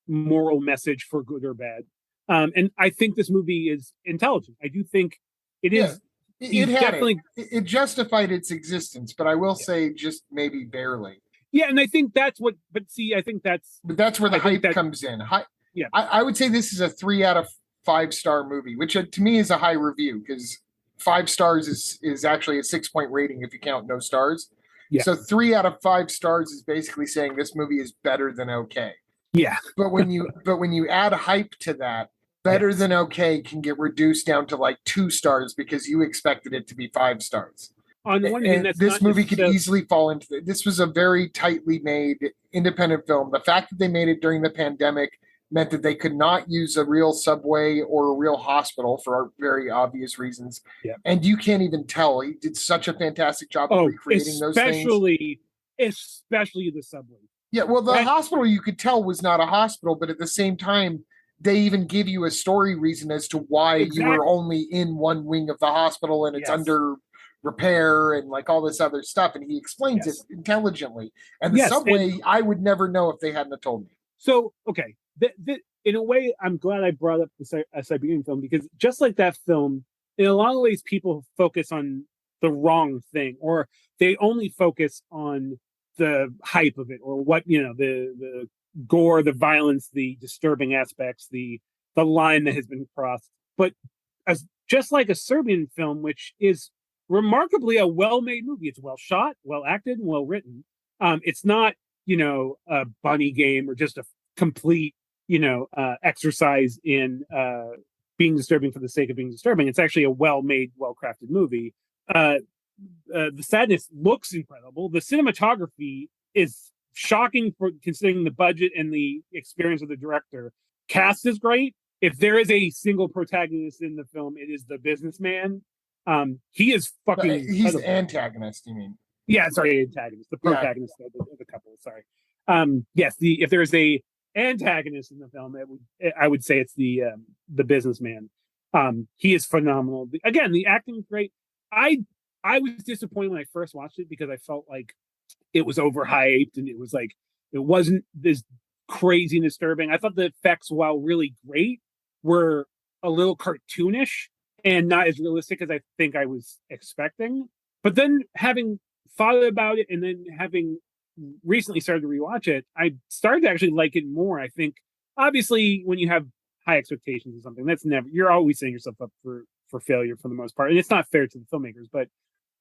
moral message for good or bad. And I think this movie is intelligent. I do think it is. It justified its existence, but I will say just maybe barely. Yeah, and I think that's what. But see, I think that's. But that's where the hype comes in. Yeah, I would say this is a 3 out of 5-star movie, which to me is a high review because 5 stars is actually a 6-point rating if you count no stars. Yeah. So 3 out of 5 stars is basically saying this movie is better than okay. Yeah. But when you add hype to that, better than okay can get reduced down to like 2 stars because you expected it to be 5 stars. On the one hand, this movie could easily fall into this was a very tightly made independent film. The fact that they made it during the pandemic meant that they could not use a real subway or a real hospital for very obvious reasons. Yeah. And you can't even tell. He did such a fantastic job of recreating those things. Especially the subway. Yeah, well, the hospital you could tell was not a hospital, but at the same time, they even give you a story reason as to why you were only in one wing of the hospital and it's under repair and like all this other stuff. And he explains it intelligently. And the subway, I would never know if they hadn't told me. So, okay. In a way, I'm glad I brought up the Siberian film because just like that film, in a lot of ways, people focus on the wrong thing, or they only focus on the hype of it, or what the gore, the violence, the disturbing aspects, the line that has been crossed. But just like a Serbian film, which is remarkably a well-made movie, it's well shot, well acted, and well written. It's not a bunny game or just a complete exercise in being disturbing for the sake of being disturbing. It's actually a well-made, well-crafted movie. The sadness looks incredible. The cinematography is shocking for considering the budget and the experience of the director. Cast is great. If there is a single protagonist in the film, it is the businessman. He is fucking. He's the antagonist. You mean? Yeah, sorry, antagonist. The protagonist of the couple. Sorry. Yes. If there is a antagonist in the film, I would say it's the businessman. He is phenomenal. Again, the acting is great. I was disappointed when I first watched it because I felt like it was overhyped and it wasn't this crazy and disturbing. I thought the effects, while really great, were a little cartoonish and not as realistic as I think I was expecting. But then having thought about it and then having recently started to rewatch it, I started to actually like it more. I think obviously when you have high expectations of something, you're always setting yourself up for failure for the most part. And it's not fair to the filmmakers, but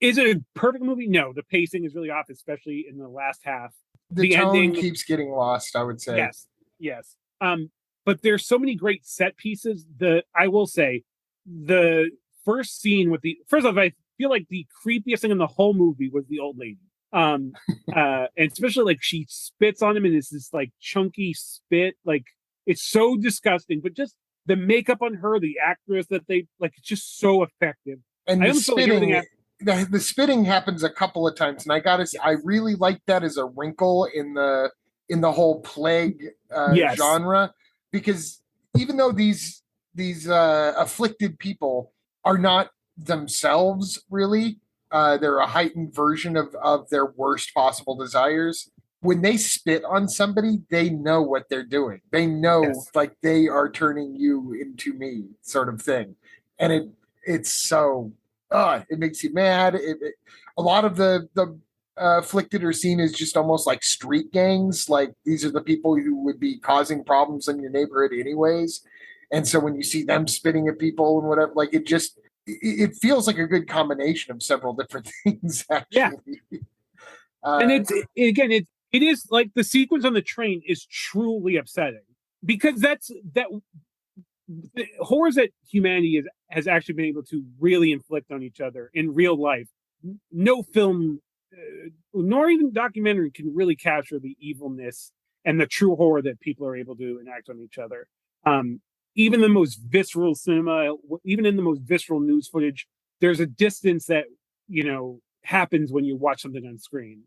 is it a perfect movie? No, the pacing is really off, especially in the last half. The tone ending keeps getting lost, I would say. Yes. But there's so many great set pieces. I will say the first scene first off, I feel like the creepiest thing in the whole movie was the old lady. And especially like she spits on him and it's this like chunky spit, like it's so disgusting, but just the makeup on her, the actress that they like, it's just so effective. And the spitting happens a couple of times, and I gotta say, I really like that as a wrinkle in the whole plague genre, because even though these afflicted people are not themselves really, they're a heightened version of their worst possible desires. When they spit on somebody, they know what they're doing. They know like they are turning you into me, sort of thing, and it's so. It makes you mad. A lot of the afflicted are seen as just almost like street gangs. Like these are the people who would be causing problems in your neighborhood anyways. And so when you see them spitting at people and whatever, like it feels like a good combination of several different things. Actually, and it is like the sequence on the train is truly upsetting because that the horrors that humanity has actually been able to really inflict on each other in real life. No film, nor even documentary, can really capture the evilness and the true horror that people are able to enact on each other. Even the most visceral cinema, even in the most visceral news footage, there's a distance that happens when you watch something on screen.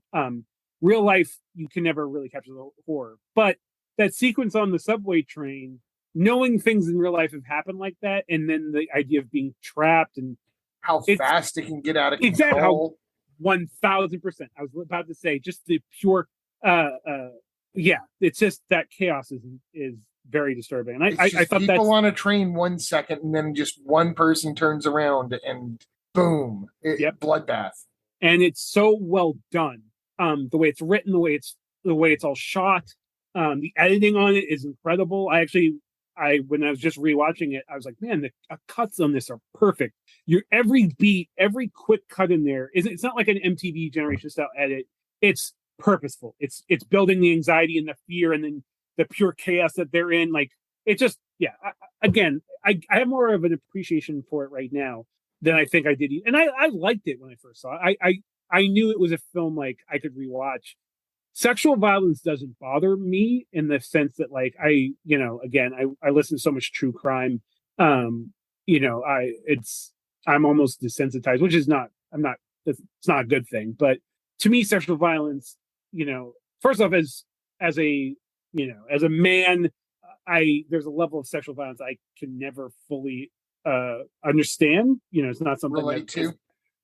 Real life, you can never really capture the horror, but that sequence on the subway train, knowing things in real life have happened like that, and then the idea of being trapped and how fast it can get out of exactly control. 1000%. I was about to say just the pure, yeah. It's just that chaos is very disturbing, and I thought people on a train 1 second, and then just one person turns around, and boom, bloodbath. And it's so well done. The way it's written, the way it's all shot, the editing on it is incredible. When I was just rewatching it, I was like, man, the cuts on this are perfect. Every beat, every quick cut in there it's not like an MTV Generation style edit. It's purposeful. It's building the anxiety and the fear, and then the pure chaos that they're in. Like, it just, yeah. I have more of an appreciation for it right now than I think I did, and I liked it when I first saw it. I knew it was a film like I could rewatch. Sexual violence doesn't bother me in the sense that, like, I listen to so much true crime. I'm almost desensitized, which is not, it's not a good thing. But to me, sexual violence, first off, as a man, there's a level of sexual violence I can never fully understand. It's not something relate to.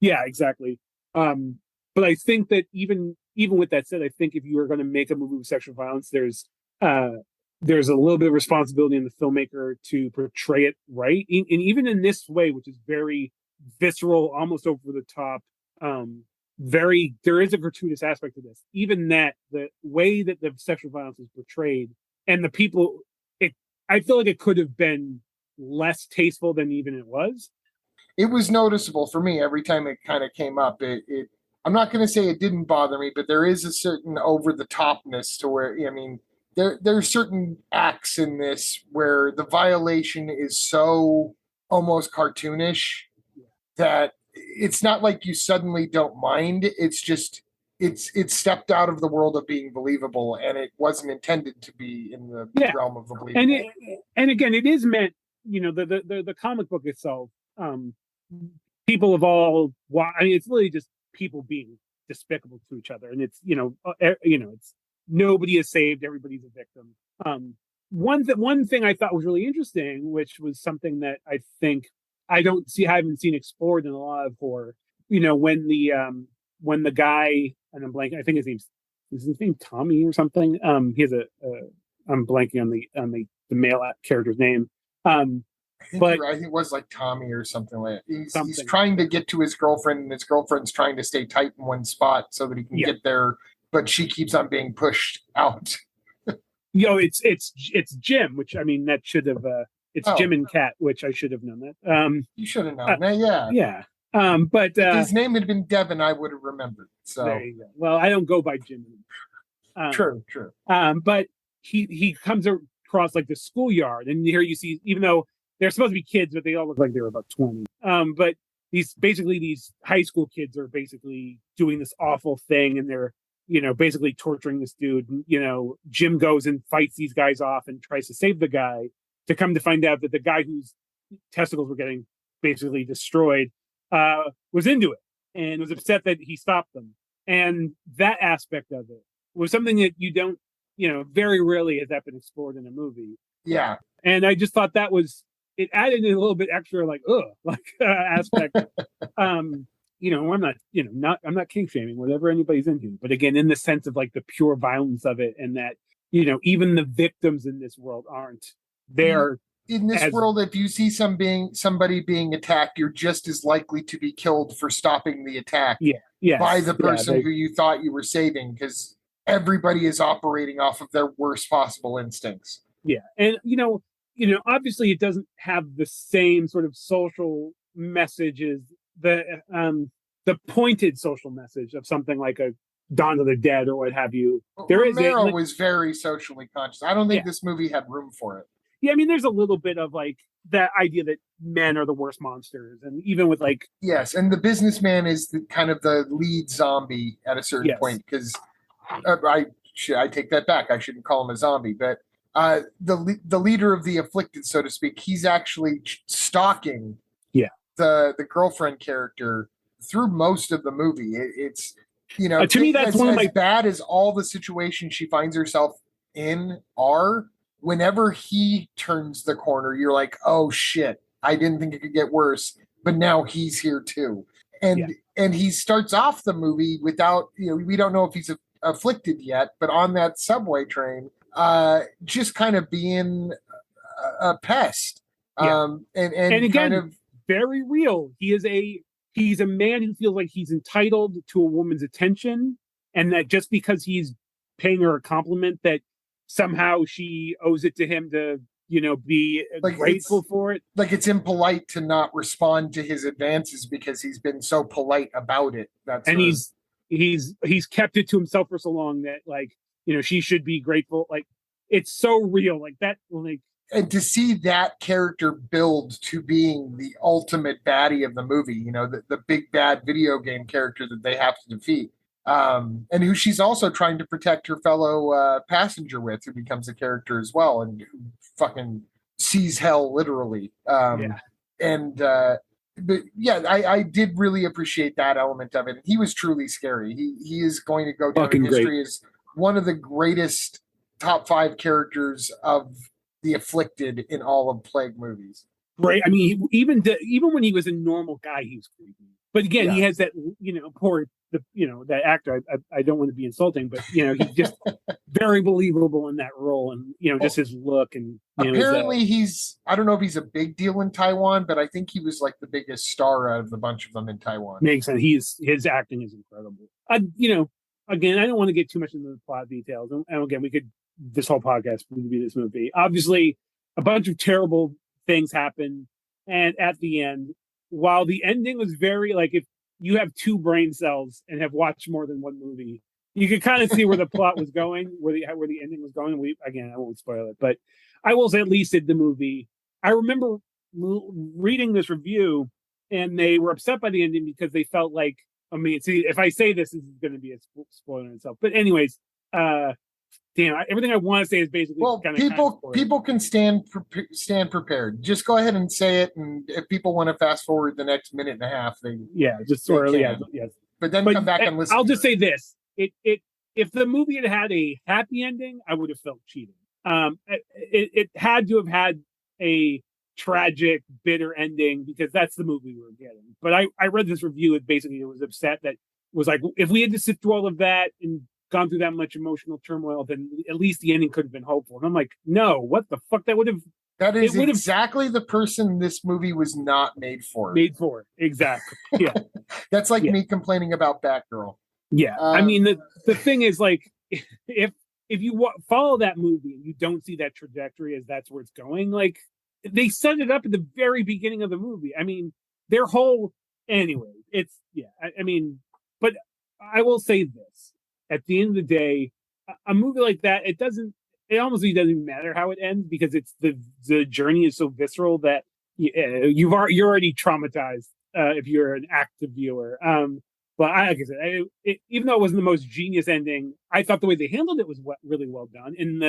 Yeah, exactly. But I think that even with that said, I think if you are going to make a movie with sexual violence, there's a little bit of responsibility in the filmmaker to portray it right. And even in this way, which is very visceral, almost over the top, there is a gratuitous aspect to this. Even that, the way that the sexual violence is portrayed and the people, I feel like it could have been less tasteful than even it was. It was noticeable for me every time it kind of came up. I'm not going to say it didn't bother me, but there is a certain over the topness to where, there are certain acts in this where the violation is so almost cartoonish that it's not like you suddenly don't mind. It's just, it's stepped out of the world of being believable, and it wasn't intended to be in the realm of the believable. And again, it is meant, the comic book itself, people of all, it's literally just people being despicable to each other, and it's it's nobody is saved, everybody's a victim. One thing I thought was really interesting, which was something that I think I haven't seen explored in a lot of horror, when the guy, and I'm blanking, I think is his name Tommy or something, he has I'm blanking on the male character's name, I think it was like Tommy or something like that. He's trying to get to his girlfriend, and his girlfriend's trying to stay tight in one spot so that he can get there, but she keeps on being pushed out. It's Jim, which, I mean, that should have it's Jim and Kat, which I should have known that. You should have known that, yeah. But if his name had been Devin, I would have remembered. So there you go. Well, I don't go by Jim anymore. True. But he comes across like the schoolyard, and here you see, even though they're supposed to be kids, but they all look like they're about 20. But these high school kids are basically doing this awful thing, and they're, basically torturing this dude. Jim goes and fights these guys off and tries to save the guy, to come to find out that the guy whose testicles were getting basically destroyed was into it and was upset that he stopped them. And that aspect of it was something that you don't, very rarely has that been explored in a movie. Yeah. And I just thought it added a little bit extra, aspect. I'm not kink shaming, whatever anybody's into. But again, in the sense of like the pure violence of it, and that, even the victims in this world aren't there. In this world, if you see somebody being attacked, you're just as likely to be killed for stopping the attack by the person who you thought you were saving, because everybody is operating off of their worst possible instincts. Yeah. And, obviously it doesn't have the same sort of social messages, the pointed social message of something like a Dawn of the Dead or what have you. Romero was very socially conscious. I don't think this movie had room for it. Yeah, I mean, there's a little bit of like that idea that men are the worst monsters, and even with like yes, and the businessman is kind of the lead zombie at a certain point, because I take that back. I shouldn't call him a zombie, but the leader of the afflicted, so to speak, he's actually stalking the girlfriend character through most of the movie. It's to me that's one of my bad as all the situations she finds herself in are, whenever he turns the corner, you're like, oh shit, I didn't think it could get worse, but now he's here too. Yeah. And he starts off the movie without, we don't know if he's afflicted yet, but on that subway train, just kind of being a pest. Yeah. And again, kind of very real. He's a man who feels like he's entitled to a woman's attention, and that just because he's paying her a compliment, that somehow she owes it to him to, be like grateful for it. Like it's impolite to not respond to his advances because he's been so polite about it. He's kept it to himself for so long that, like, she should be grateful. Like, it's so real, like that. Like, and to see that character build to being the ultimate baddie of the movie, the big bad video game character that they have to defeat, and who she's also trying to protect her fellow passenger with, who becomes a character as well, and who fucking sees hell literally. But yeah, I did really appreciate that element of it. He was truly scary. He is going to go down in history as one of the greatest top 5 characters of the afflicted in all of Plague movies. Right. I mean, even when he was a normal guy, he was creepy. But again, he has that, that actor. I don't want to be insulting, but he's just very believable in that role, and just his look. And apparently, I don't know if he's a big deal in Taiwan, but I think he was like the biggest star out of the bunch of them in Taiwan. Makes sense. His acting is incredible. Again, I don't want to get too much into the plot details, and again, this whole podcast would be this movie. Obviously, a bunch of terrible things happen, and at the end, while the ending was very, like, if you have 2 brain cells and have watched more than one movie, you could kind of see where the plot was going, where the ending was going. I won't spoil it, but I will say, at least in the movie, I remember reading this review, and they were upset by the ending because they felt like, I mean, see, if I say this is going to be a spoiler in itself. But anyways, everything I want to say is basically, well, people can stand prepared. Just go ahead and say it, and if people want to fast forward the next minute and a half, just sort of, yes. But then come back and listen. I'll just say this: if the movie had had a happy ending, I would have felt cheated. It had to have had a tragic, bitter ending, because that's the movie we were getting. But I read this review. It was upset that was like, if we had to sit through all of that and gone through that much emotional turmoil, then at least the ending could have been hopeful. And I'm like, no, what the fuck? That is exactly the person this movie was not made for. Exactly. Yeah. That's like me complaining about Batgirl. Yeah. I mean, the thing is, like, if you follow that movie and you don't see that trajectory as that's where it's going, like, they set it up at the very beginning of the movie. I mean, their whole, anyway, it's, I mean, but I will say this. At the end of the day, a movie like that, it almost doesn't even matter how it ends, because it's the journey is so visceral that you're already traumatized if you're an active viewer. But like I said, even though it wasn't the most genius ending, I thought the way they handled it was really well done. And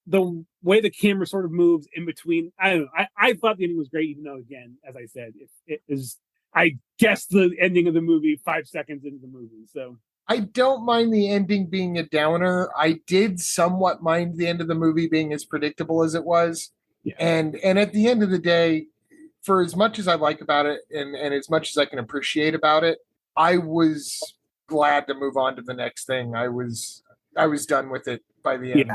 the way the camera sort of moves in between, I don't know. I thought the ending was great, even though, again, as I said, it is, I guessed the ending of the movie 5 seconds into the movie. So I don't mind the ending being a downer. I did somewhat mind the end of the movie being as predictable as it was. Yeah. And at the end of the day, for as much as I like about it and as much as I can appreciate about it, I was glad to move on to the next thing. I was done with it by the end.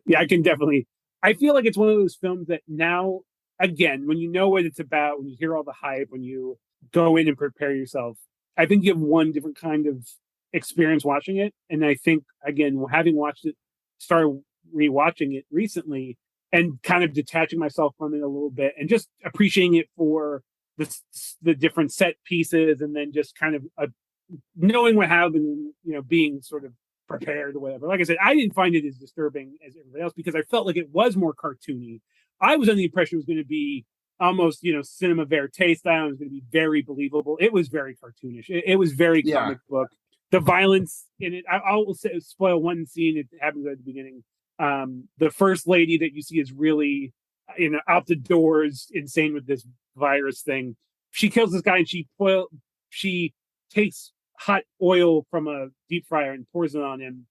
Yeah, I feel like it's one of those films that now, again, when you know what it's about, when you hear all the hype, when you go in and prepare yourself, I think you have one different kind of experience watching it. And I think, again, having watched it, started rewatching it recently, and kind of detaching myself from it a little bit and just appreciating it for the different set pieces, and then just kind of knowing what happened, being sort of prepared or whatever. Like I said, I didn't find it as disturbing as everybody else, because I felt like it was more cartoony. I was under the impression it was going to be almost, cinema verite style. It was going to be very believable. It was very cartoonish. It was very comic book. The violence in it, I will spoil one scene. It happens at the beginning. The first lady that you see is really, out the doors, insane with this virus thing. She kills this guy, and she takes hot oil from a deep fryer and pours it on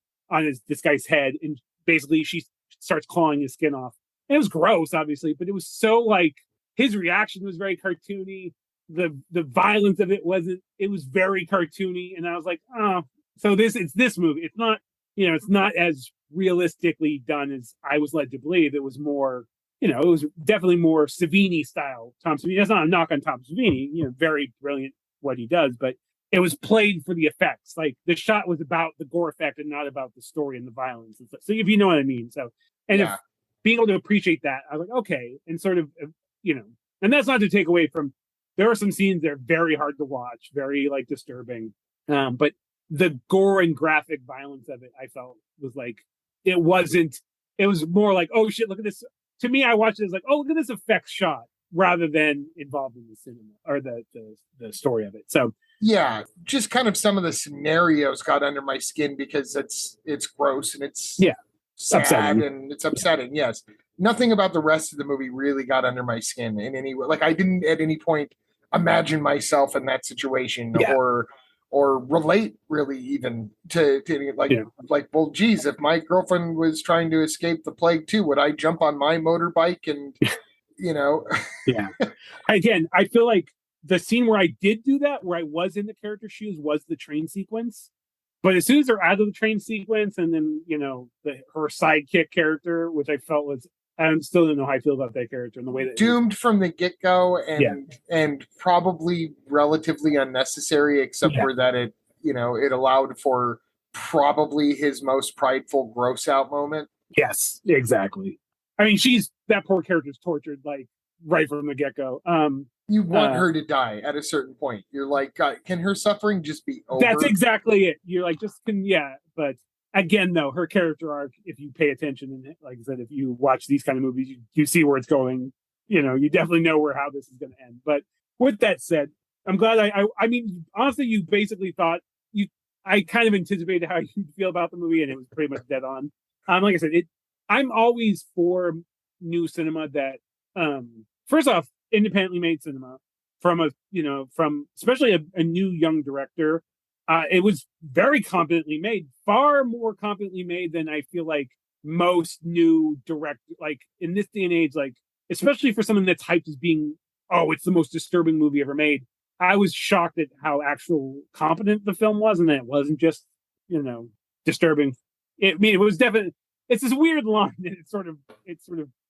this guy's head. And basically she starts clawing his skin off. And it was gross, obviously, but it was so like his reaction was very cartoony. The violence of it wasn't. It was very cartoony, and I was like, oh, so it's this movie. It's not, it's not as realistically done as I was led to believe. It was more, it was definitely more Savini style. Tom Savini. That's not a knock on Tom Savini. Very brilliant what he does, but it was played for the effects. Like the shot was about the gore effect and not about the story and the violence and stuff. So if you know what I mean. So if being able to appreciate that, I was like, okay, and sort of, and that's not to take away from. There are some scenes that are very hard to watch, very like disturbing. But the gore and graphic violence of it, I felt was like it wasn't. It was more like, oh shit, look at this. To me, I watched it as like, oh, look at this effects shot, rather than involved in the cinema or the story of it. So yeah, just kind of some of the scenarios got under my skin because it's gross and it's sad upsetting. And it's upsetting. Yeah. Yes, nothing about the rest of the movie really got under my skin in any way. Like I didn't at any point imagine myself in that situation or relate really even to like, well, geez, if my girlfriend was trying to escape the plague too, would I jump on my motorbike and Yeah. Again, I feel like the scene where I did do that, where I was in the character's shoes, was the train sequence. But as soon as they're out of the train sequence, and then her sidekick character, which I felt was, I still don't know how I feel about that character and the way that doomed from the get-go and probably relatively unnecessary, except for that it allowed for probably his most prideful gross out moment. Yes, exactly. I mean, that poor character's tortured like right from the get-go. You want her to die at a certain point. You're like, God, can her suffering just be over? That's exactly it. You're like, but again, though, her character arc, if you pay attention, and like I said, if you watch these kind of movies, you see where it's going. You definitely know how this is going to end. But with that said, I'm glad I mean, honestly, you basically thought I kind of anticipated how you'd feel about the movie, and it was pretty much dead on. Like I said, I'm always for new cinema that, first off, independently made cinema from especially a new young director. It was very competently made, far more competently made than I feel like most new directors, like in this day and age, like especially for something that's hyped as being, oh, it's the most disturbing movie ever made. I was shocked at how actual competent the film was, and that it wasn't just disturbing. It was definitely, it's this weird line that it sort of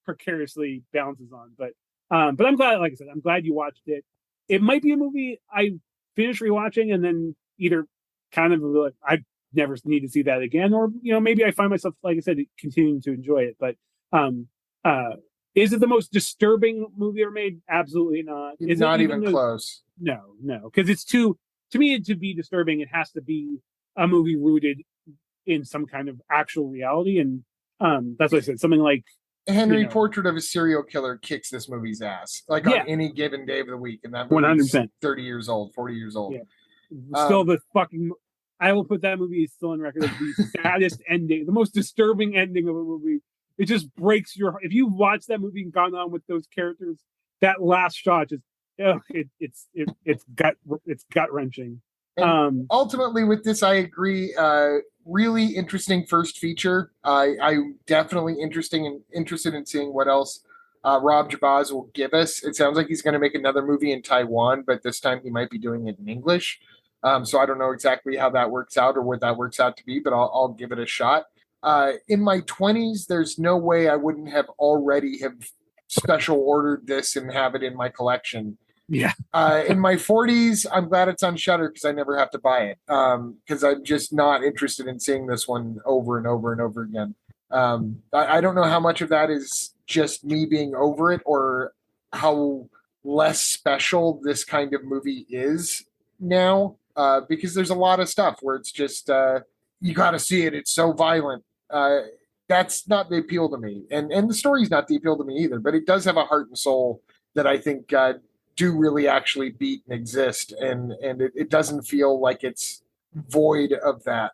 precariously balances on, but I'm glad, like I said, I'm glad you watched it. It might be a movie I finish rewatching and then either kind of like, I never need to see that again, or maybe I find myself, like I said, continuing to enjoy it. But is it the most disturbing movie ever made? Absolutely not. It's not even close. No, because it's to me, to be disturbing, it has to be a movie rooted in some kind of actual reality, and that's what I said. Something like Henry Portrait of a Serial Killer kicks this movie's ass, like on any given day of the week, and that movie's 100%. 30 years old, 40 years old. Yeah. Still the fucking, I will put that movie still on record as the saddest ending, the most disturbing ending of a movie. It just breaks your heart. If you've watched that movie and gone on with those characters, that last shot just, it's gut wrenching. Ultimately, with this, I agree. Really interesting first feature. I'm definitely interested in seeing what else Rob Jabaz will give us. It sounds like he's going to make another movie in Taiwan, but this time he might be doing it in English. So I don't know exactly how that works out or what that works out to be, but I'll give it a shot. In my 20s, there's no way I wouldn't have already have special ordered this and have it in my collection. Yeah. In my 40s, I'm glad it's on Shudder because I never have to buy it. Because I'm just not interested in seeing this one over and over and over again. I don't know how much of that is just me being over it or how less special this kind of movie is now. Because there's a lot of stuff where it's just you got to see it. It's so violent. That's not the appeal to me, and the story's not the appeal to me either. But it does have a heart and soul that I think do really actually beat and exist, and it doesn't feel like it's void of that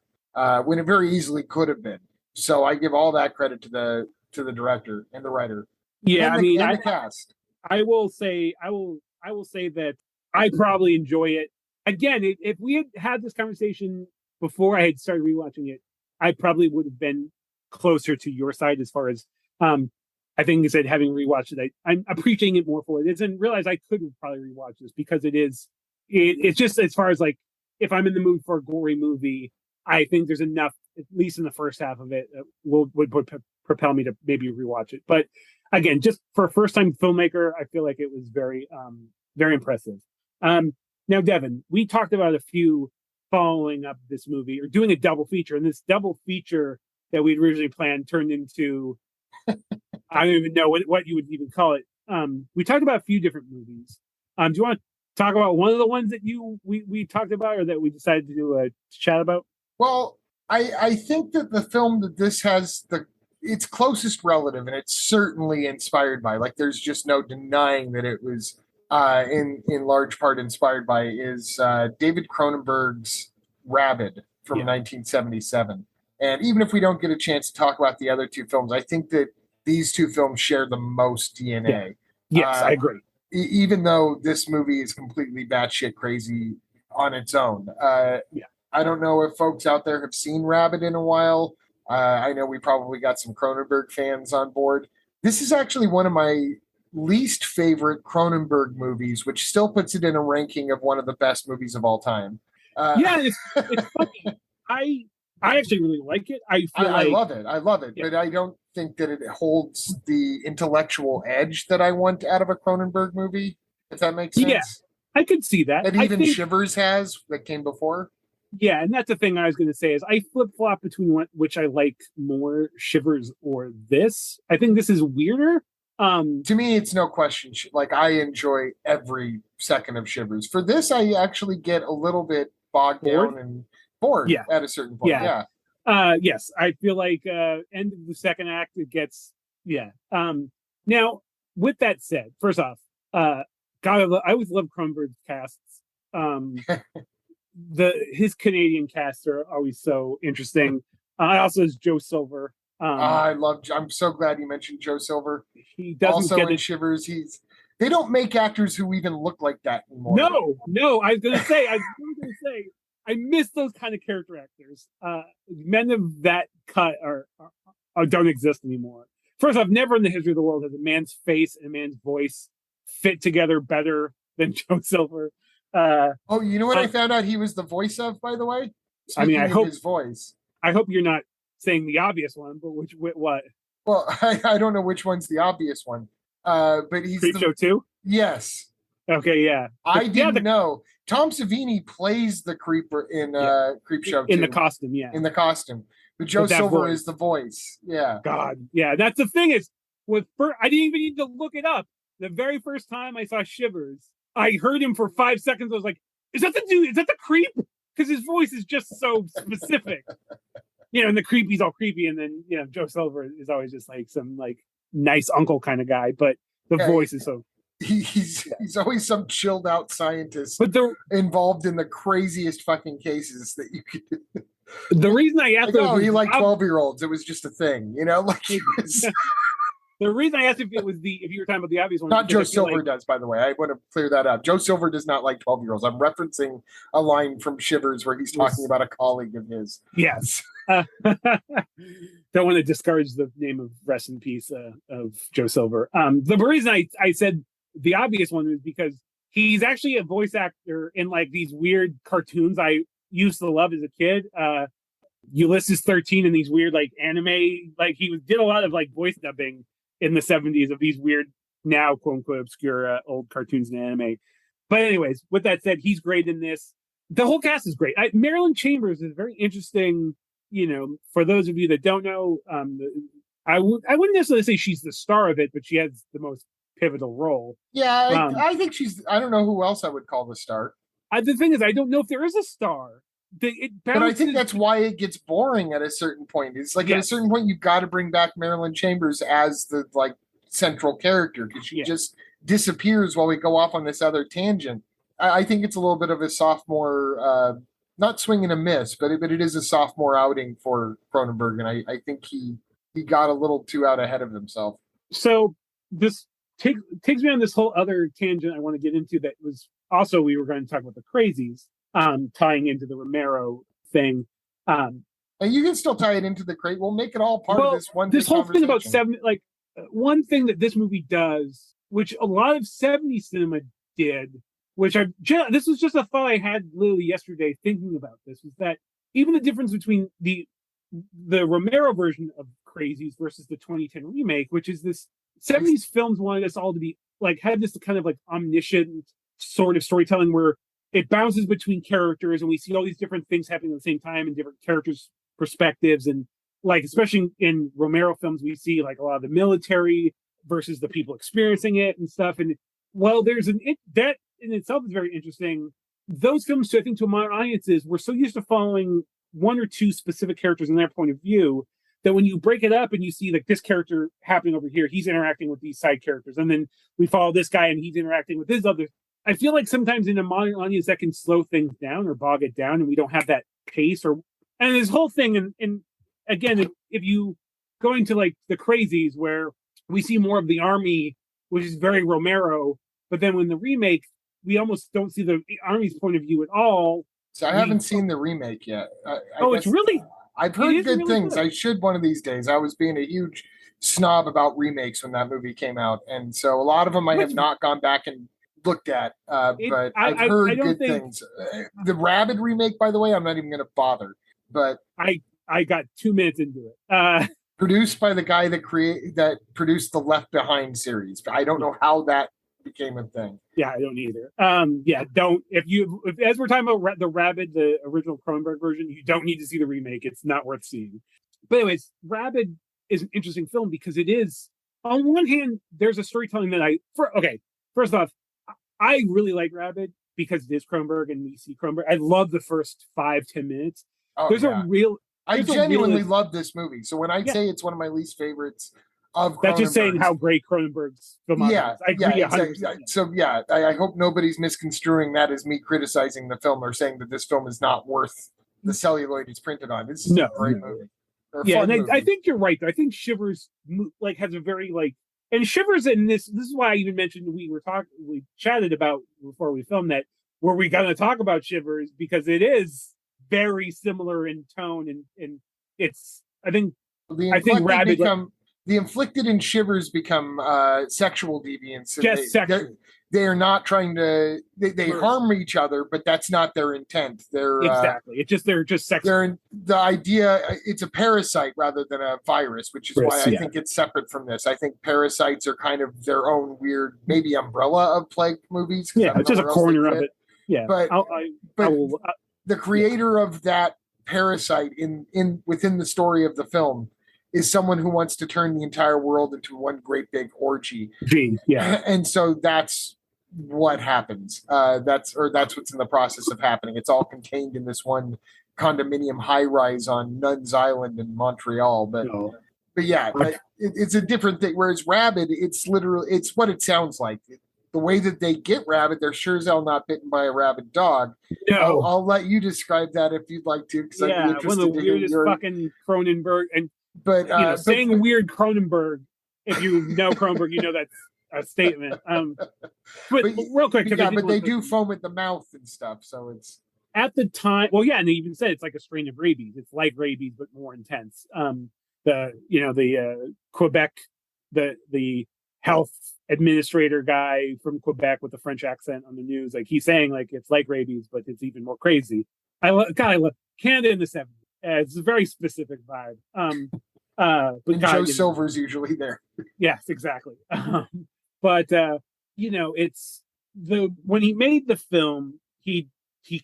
when it very easily could have been. So I give all that credit to the director and the writer. Yeah, and the cast. I will say that I probably enjoy it. Again, if we had this conversation before I had started rewatching it, I probably would have been closer to your side as far as I think you said having rewatched it, I'm appreciating it more for what it is, and realize I could probably rewatch this because it's just as far as like if I'm in the mood for a gory movie, I think there's enough, at least in the first half of it, would propel me to maybe rewatch it. But again, just for a first time filmmaker, I feel like it was very very impressive. Now, Devin, we talked about a few following up this movie or doing a double feature, and this double feature that we'd originally planned turned into I don't even know what you would even call it. We talked about a few different movies. Do you want to talk about one of the ones that we talked about or that we decided to do a chat about? Well, I think that the film that this has its closest relative, and it's certainly inspired by, like there's just no denying that it was in large part inspired by, is David Cronenberg's Rabid from 1977. And even if we don't get a chance to talk about the other two films, I think that these two films share the most DNA. Yes, I agree. Even though this movie is completely batshit crazy on its own. I don't know if folks out there have seen Rabid in a while. I know we probably got some Cronenberg fans on board. This is actually one of my least favorite Cronenberg movies, which still puts it in a ranking of one of the best movies of all time. It's funny. I actually really like it. I love it, but I don't think that it holds the intellectual edge that I want out of a Cronenberg movie, if that makes sense. Yeah, I could see that. That even Shivers has, that came before. Yeah, and that's the thing I was going to say is I flip-flop between which I like more, Shivers or this. I think this is weirder. To me, it's no question. Like, I enjoy every second of Shivers. For this, I actually get a little bit bogged down and bored at a certain point. Yes, I feel like end of the second act, it gets, now, with that said, first off, God, I always love Cronenberg's casts. His Canadian casts are always so interesting. I also is Joe Silver. I'm so glad you mentioned Joe Silver. He doesn't also get in Shivers. They don't make actors who even look like that anymore. No. I was gonna say, I miss those kind of character actors. Men of that cut are don't exist anymore. First off, never in the history of the world has a man's face and a man's voice fit together better than Joe Silver. You know what I found out he was the voice of, by the way? Speaking I hope his voice. I hope you're not saying the obvious one, but what? Well, I don't know which one's the obvious one. But he's Creepshow 2? Yes. Okay, yeah. I didn't know. Tom Savini plays the creeper in Creepshow 2. In the costume, In the costume. But Joe Silver is the voice. Yeah. God. Yeah, that's the thing is, I didn't even need to look it up. The very first time I saw Shivers, I heard him for 5 seconds. I was like, is that the dude? Is that the creep? Because his voice is just so specific. And the creep, he's all creepy. And then, Joe Silver is always just like some like nice uncle kind of guy. But the voice is so... He's always some chilled out scientist, but they're involved in the craziest fucking cases that you could. The reason I asked, he liked 12-year-olds. It was just a thing, like he was. The reason I asked if you were talking about the obvious one, not Joe Silver does, by the way. I want to clear that up. Joe Silver does not like 12-year-olds. I'm referencing a line from Shivers where he's talking about a colleague of his. Yes. Don't want to discourage the name of rest in peace of Joe Silver. The reason I said the obvious one is because he's actually a voice actor in like these weird cartoons I used to love as a kid. Ulysses 13 and these weird like anime, like he did a lot of like voice dubbing in the 70s of these weird, now quote unquote obscure old cartoons and anime. But anyways, with that said, he's great in this. The whole cast is great. Marilyn Chambers is very interesting. For those of you that don't know, I wouldn't necessarily say she's the star of it, but she has the most pivotal role. Yeah, I think I don't know who else I would call the star. The thing is, I don't know if there is a star. But I think that's why it gets boring at a certain point. It's like at a certain point, you've got to bring back Marilyn Chambers as the like central character because she just disappears while we go off on this other tangent. I think it's a little bit of a sophomore, not swing and a miss, but it is a sophomore outing for Cronenberg, and I think he got a little too out ahead of himself. So this takes me on this whole other tangent I want to get into that was also we were going to talk about the Crazies. Tying into the Romero thing. And you can still tie it into the crate. We'll make it all part of this one. This whole thing about one thing that this movie does, which a lot of 70s cinema did, this was just a thought I had literally yesterday thinking about this, was that even the difference between the Romero version of Crazies versus the 2010 remake, which is this 70s films wanted us all to be like, had this kind of like omniscient sort of storytelling where it bounces between characters and we see all these different things happening at the same time and different characters' perspectives. And like, especially in Romero films, we see like a lot of the military versus the people experiencing it and stuff. And well, that in itself is very interesting. Those films, I think, to modern audiences, we're so used to following one or two specific characters in their point of view that when you break it up and you see like this character happening over here, he's interacting with these side characters, and then we follow this guy and he's interacting with this other. I feel like sometimes in a modern audience that can slow things down or bog it down, and we don't have that pace. And this whole thing, and again, if you go into like the Crazies, where we see more of the army, which is very Romero, but then when the remake, we almost don't see the army's point of view at all. So I haven't seen the remake yet. It's really. I've heard good really things. Good. I should one of these days. I was being a huge snob about remakes when that movie came out, and so a lot of them I have not gone back and looked at. But I've heard good things. The Rabid remake, by the way, I'm not even going to bother. But I got 2 minutes into it. Produced by the guy that produced the Left Behind series. I don't know how that became a thing. Yeah, I don't either. Don't if as we're talking about the Rabid, the original Cronenberg version, you don't need to see the remake. It's not worth seeing. But anyways, Rabid is an interesting film because it is, on one hand, there's a storytelling that first off, I really like Rabid because it is Cronenberg and we see Cronenberg. I love the first 5-10 minutes. I genuinely love this movie. So when I say it's one of my least favorites of that's just saying how great Cronenberg's filmography is. I agree 100%. Exactly. So I hope nobody's misconstruing that as me criticizing the film or saying that this film is not worth the celluloid it's printed on. This is a great movie. I think you're right though. I think Shivers like has a very like, and Shivers in this is why I even mentioned we chatted about before we filmed that, were we gonna talk about Shivers, because it is very similar in tone and it's I think Rabid the inflicted in Shivers become sexual deviance. Just sexual. They are not trying to. They harm each other, but that's not their intent. They're exactly. They're just sexual. The idea. It's a parasite rather than a virus, which is why I think it's separate from this. I think parasites are kind of their own weird, maybe umbrella of plague movies. Yeah, it's just a corner of it. Yeah, but the creator of that parasite within the story of the film is someone who wants to turn the entire world into one great big orgy. Yeah. And so that's what happens. That's what's in the process of happening. It's all contained in this one condominium high rise on Nuns Island in Montreal. But it's a different thing. Whereas Rabid, it's what it sounds like. The way that they get rabid, they're sure as hell not bitten by a rabid dog. No. I'll let you describe that if you'd like to, because I'd be interested one of the weirdest fucking Cronenberg and saying weird Cronenberg. If you know Cronenberg, you know that's a statement. But real quick, but they do foam at the mouth and stuff, so it's at the time. Well, yeah, and they even said it's like a strain of rabies. It's like rabies but more intense. The Quebec, the health administrator guy from Quebec with the French accent on the news, like he's saying like it's like rabies, but it's even more crazy. I love Canada in the 70s. It's a very specific vibe. But Joe Silver's usually there. Yes, exactly. But it's when he made the film, he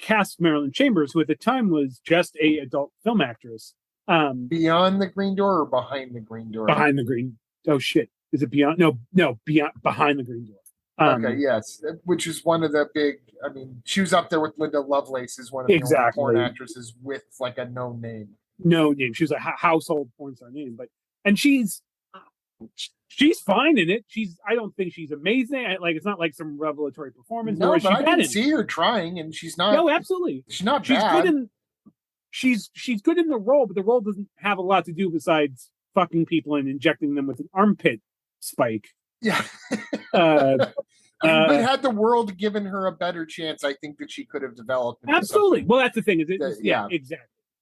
cast Marilyn Chambers, who at the time was just a adult film actress. Beyond the Green Door or Behind the Green Door? Behind the Green. Oh shit. Is it beyond? No, beyond, Behind the Green Door. Okay, yes, which is one of the big. I mean, she was up there with Linda Lovelace as one of the only porn actresses with like a known name. No name. She was a household porn star name, and she's fine in it. I don't think she's amazing. It's not like some revelatory performance. No, but I can see her trying, and she's not. No, absolutely, she's not bad. She's good in the role, but the role doesn't have a lot to do besides fucking people and injecting them with an armpit spike. Yeah. But had the world given her a better chance, I think that she could have developed. Absolutely. Well, that's the thing. Exactly.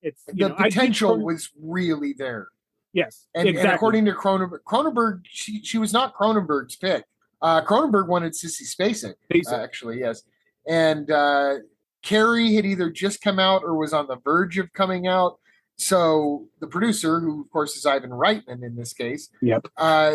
It's the potential was really there. Yes, and exactly. according to Cronenberg, she was not Cronenberg's pick. Cronenberg wanted Sissy Spacek, actually, yes. And Carrie had either just come out or was on the verge of coming out. So the producer, who of course is Ivan Reitman in this case,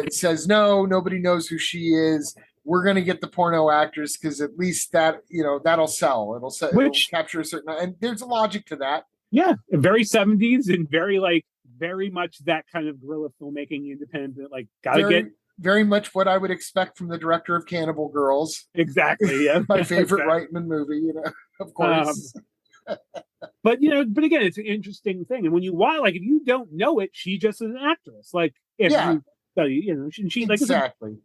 says, no, nobody knows who she is. We're going to get the porno actress because at least that, that'll sell. It'll capture a certain, and there's a logic to that. Yeah, very 70s and very much that kind of guerrilla filmmaking, independent, very much what I would expect from the director of Cannibal Girls. Exactly. Yeah. My favorite Reitman movie, of course. But again, it's an interesting thing. And when you watch, if you don't know it, she just is an actress. She exactly.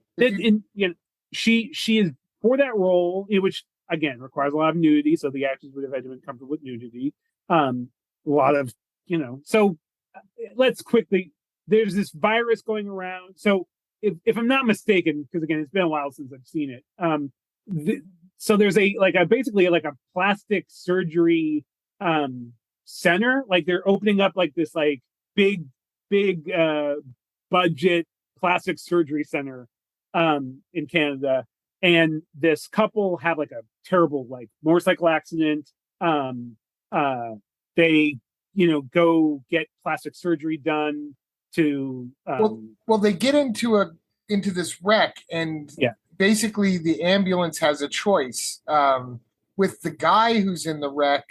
She is for that role, which again requires a lot of nudity. So the actors would have had to be comfortable with nudity. A lot of, so let's quickly, there's this virus going around. So if I'm not mistaken, because again, it's been a while since I've seen it. So there's basically a plastic surgery center. They're opening up this big budget plastic surgery center in Canada. And this couple have a terrible motorcycle accident. They go get plastic surgery done to they get into this wreck, and basically the ambulance has a choice with the guy who's in the wreck.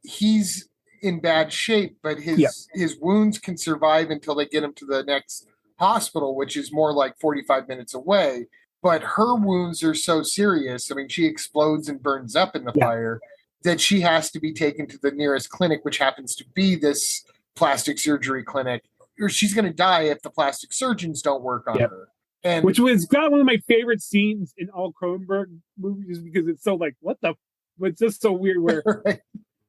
He's in bad shape, but his wounds can survive until they get him to the next hospital, which is more like 45 minutes away. But her wounds are so serious, I mean, she explodes and burns up in the fire, that she has to be taken to the nearest clinic, which happens to be this plastic surgery clinic, or she's going to die if the plastic surgeons don't work on her. And which was got one of my favorite scenes in all Cronenberg movies, because it's so it's just so weird where right.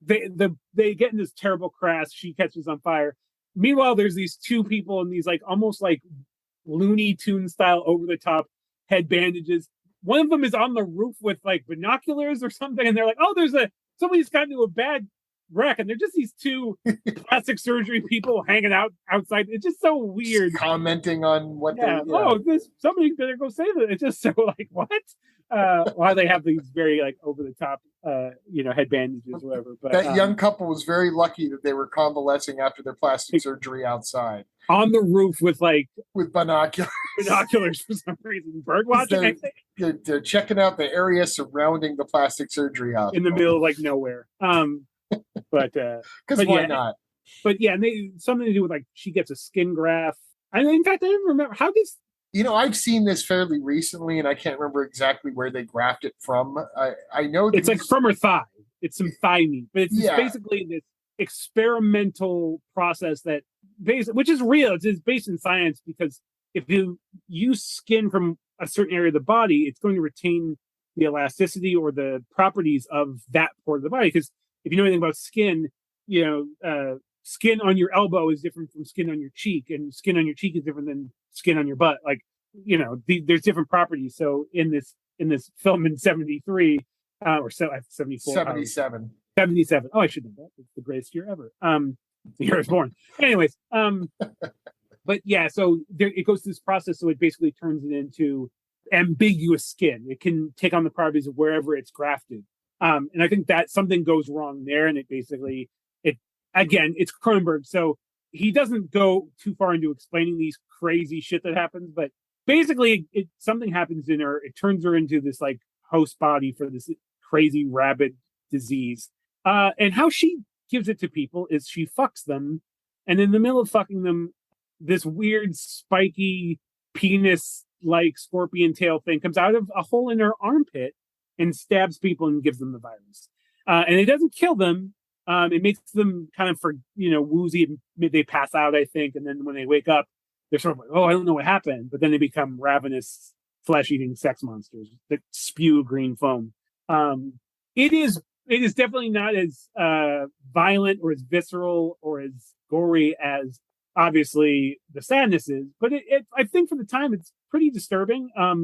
they get in this terrible crash, she catches on fire. Meanwhile, there's these two people in these almost Looney Tune style over the top head bandages. One of them is on the roof with binoculars or something, and they're somebody's gotten into a bad wreck, and they're just these two plastic surgery people hanging out outside. It's just so weird. Just commenting on what somebody better go save it. It's just so what? Why they have these very over the top head bandages or whatever. But that young couple was very lucky that they were convalescing after their plastic surgery outside. On the roof with binoculars. Binoculars for some reason. Bird watching, I think. They're checking out the area surrounding the plastic surgery hospital. In the middle of nowhere. But because why not? But and something to do with she gets a skin graft. In fact, I don't remember how this. I've seen this fairly recently, and I can't remember exactly where they graft it from. I know it's from her thigh. It's some thigh meat, but it's basically this experimental process that which is real. It's based in science, because if you use skin from a certain area of the body, it's going to retain the elasticity or the properties of that part of the body. Because if you know anything about skin, skin on your elbow is different from skin on your cheek, and skin on your cheek is different than skin on your butt. There's different properties. So in this film in 73 or 74, 77. 77. Oh, I should know that. It's the greatest year ever. The year I was born. Anyways, but so it goes through this process. So it basically turns it into ambiguous skin. It can take on the properties of wherever it's grafted. And I think that something goes wrong there, and it's Cronenberg, so he doesn't go too far into explaining these crazy shit that happens, but basically something happens in her. It turns her into this host body for this crazy rabid disease. And how she gives it to people is she fucks them, and in the middle of fucking them, this weird spiky penis scorpion tail thing comes out of a hole in her armpit and stabs people and gives them the virus. And it doesn't kill them. It makes them kind of woozy, and they pass out, I think. And then when they wake up, they're sort of oh, I don't know what happened. But then they become ravenous, flesh-eating sex monsters that spew green foam. It is definitely not as violent or as visceral or as gory as obviously the Sadness is. But I think for the time, it's pretty disturbing. I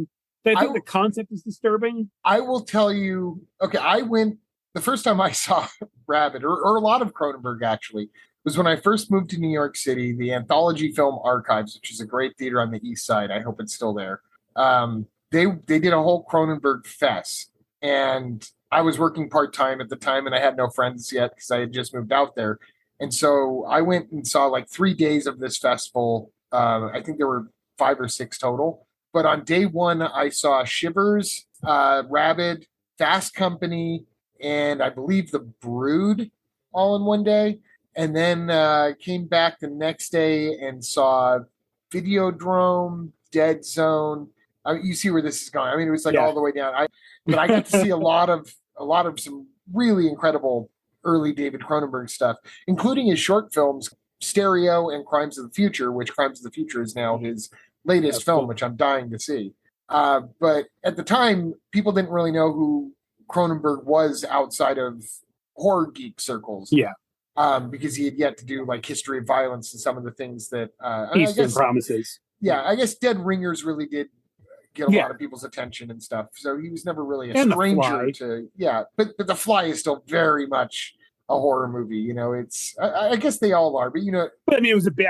think the concept is disturbing. I will tell you, okay, I went the first time I saw Rabid, or a lot of Cronenberg actually, was when I first moved to New York City. The Anthology Film Archives, which is a great theater on the East Side, I hope it's still there. They did a whole Cronenberg fest, and I was working part time at the time, and I had no friends yet because I had just moved out there. And so I went and saw like 3 days of this festival. I think there were 5 or 6 total. But on day one, I saw Shivers, Rabid, Fast Company, and I believe The Brood all in one day. And then came back the next day and saw Videodrome, Dead Zone. You see where this is going. I mean, it was like all the way down. But I got to see a lot of some really incredible early David Cronenberg stuff, including his short films, Stereo and Crimes of the Future, which Crimes of the Future is now his latest film, which I'm dying to see. But at the time, people didn't really know who Cronenberg was outside of horror geek circles. Yeah. Because he had yet to do like History of Violence and some of the things that Eastern Promises. Yeah, I guess Dead Ringers really did get a lot of people's attention and stuff. So he was never really a stranger to but The Fly is still very much a horror movie. You know, it's I guess they all are, but you know, but I mean, it was a bit,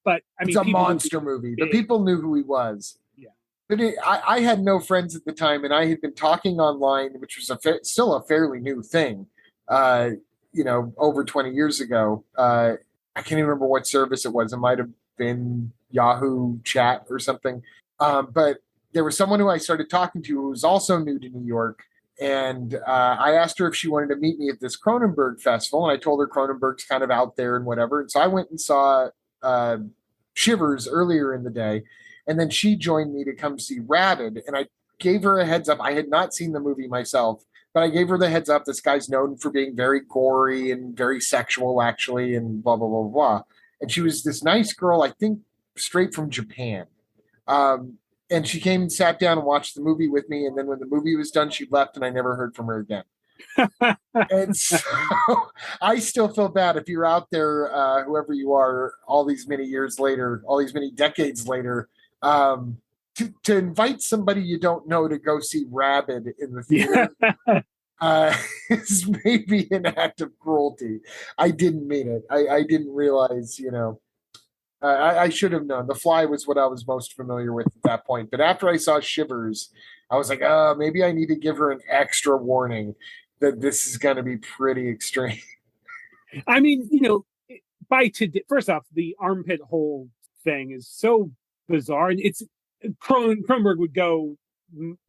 but I mean, it's a monster movie. The people knew who he was. Yeah, but I had no friends at the time, and I had been talking online, which was still a fairly new thing. You know, over 20 years ago. I can't even remember what service it was. It might have been Yahoo Chat or something. But there was someone who I started talking to who was also new to New York. And I asked her if she wanted to meet me at this Cronenberg festival. And I told her Cronenberg's kind of out there and whatever. And so I went and saw Shivers earlier in the day. And then she joined me to come see Rabid. And I gave her a heads up. I had not seen the movie myself, but I gave her the heads up. This guy's known for being very gory and very sexual, actually, and blah, blah, blah, blah. And she was this nice girl, I think, straight from Japan. And she came and sat down and watched the movie with me. And then when the movie was done, she left and I never heard from her again. And so I still feel bad if you're out there, whoever you are, all these many years later, all these many decades later, to invite somebody you don't know to go see Rabid in the theater is maybe an act of cruelty. I didn't mean it. I didn't realize, you know, I should have known. The Fly was what I was most familiar with at that point. But after I saw Shivers, I was like, maybe I need to give her an extra warning that this is going to be pretty extreme. I mean, you know, first off, the armpit hole thing is so bizarre. And it's Cronenberg would go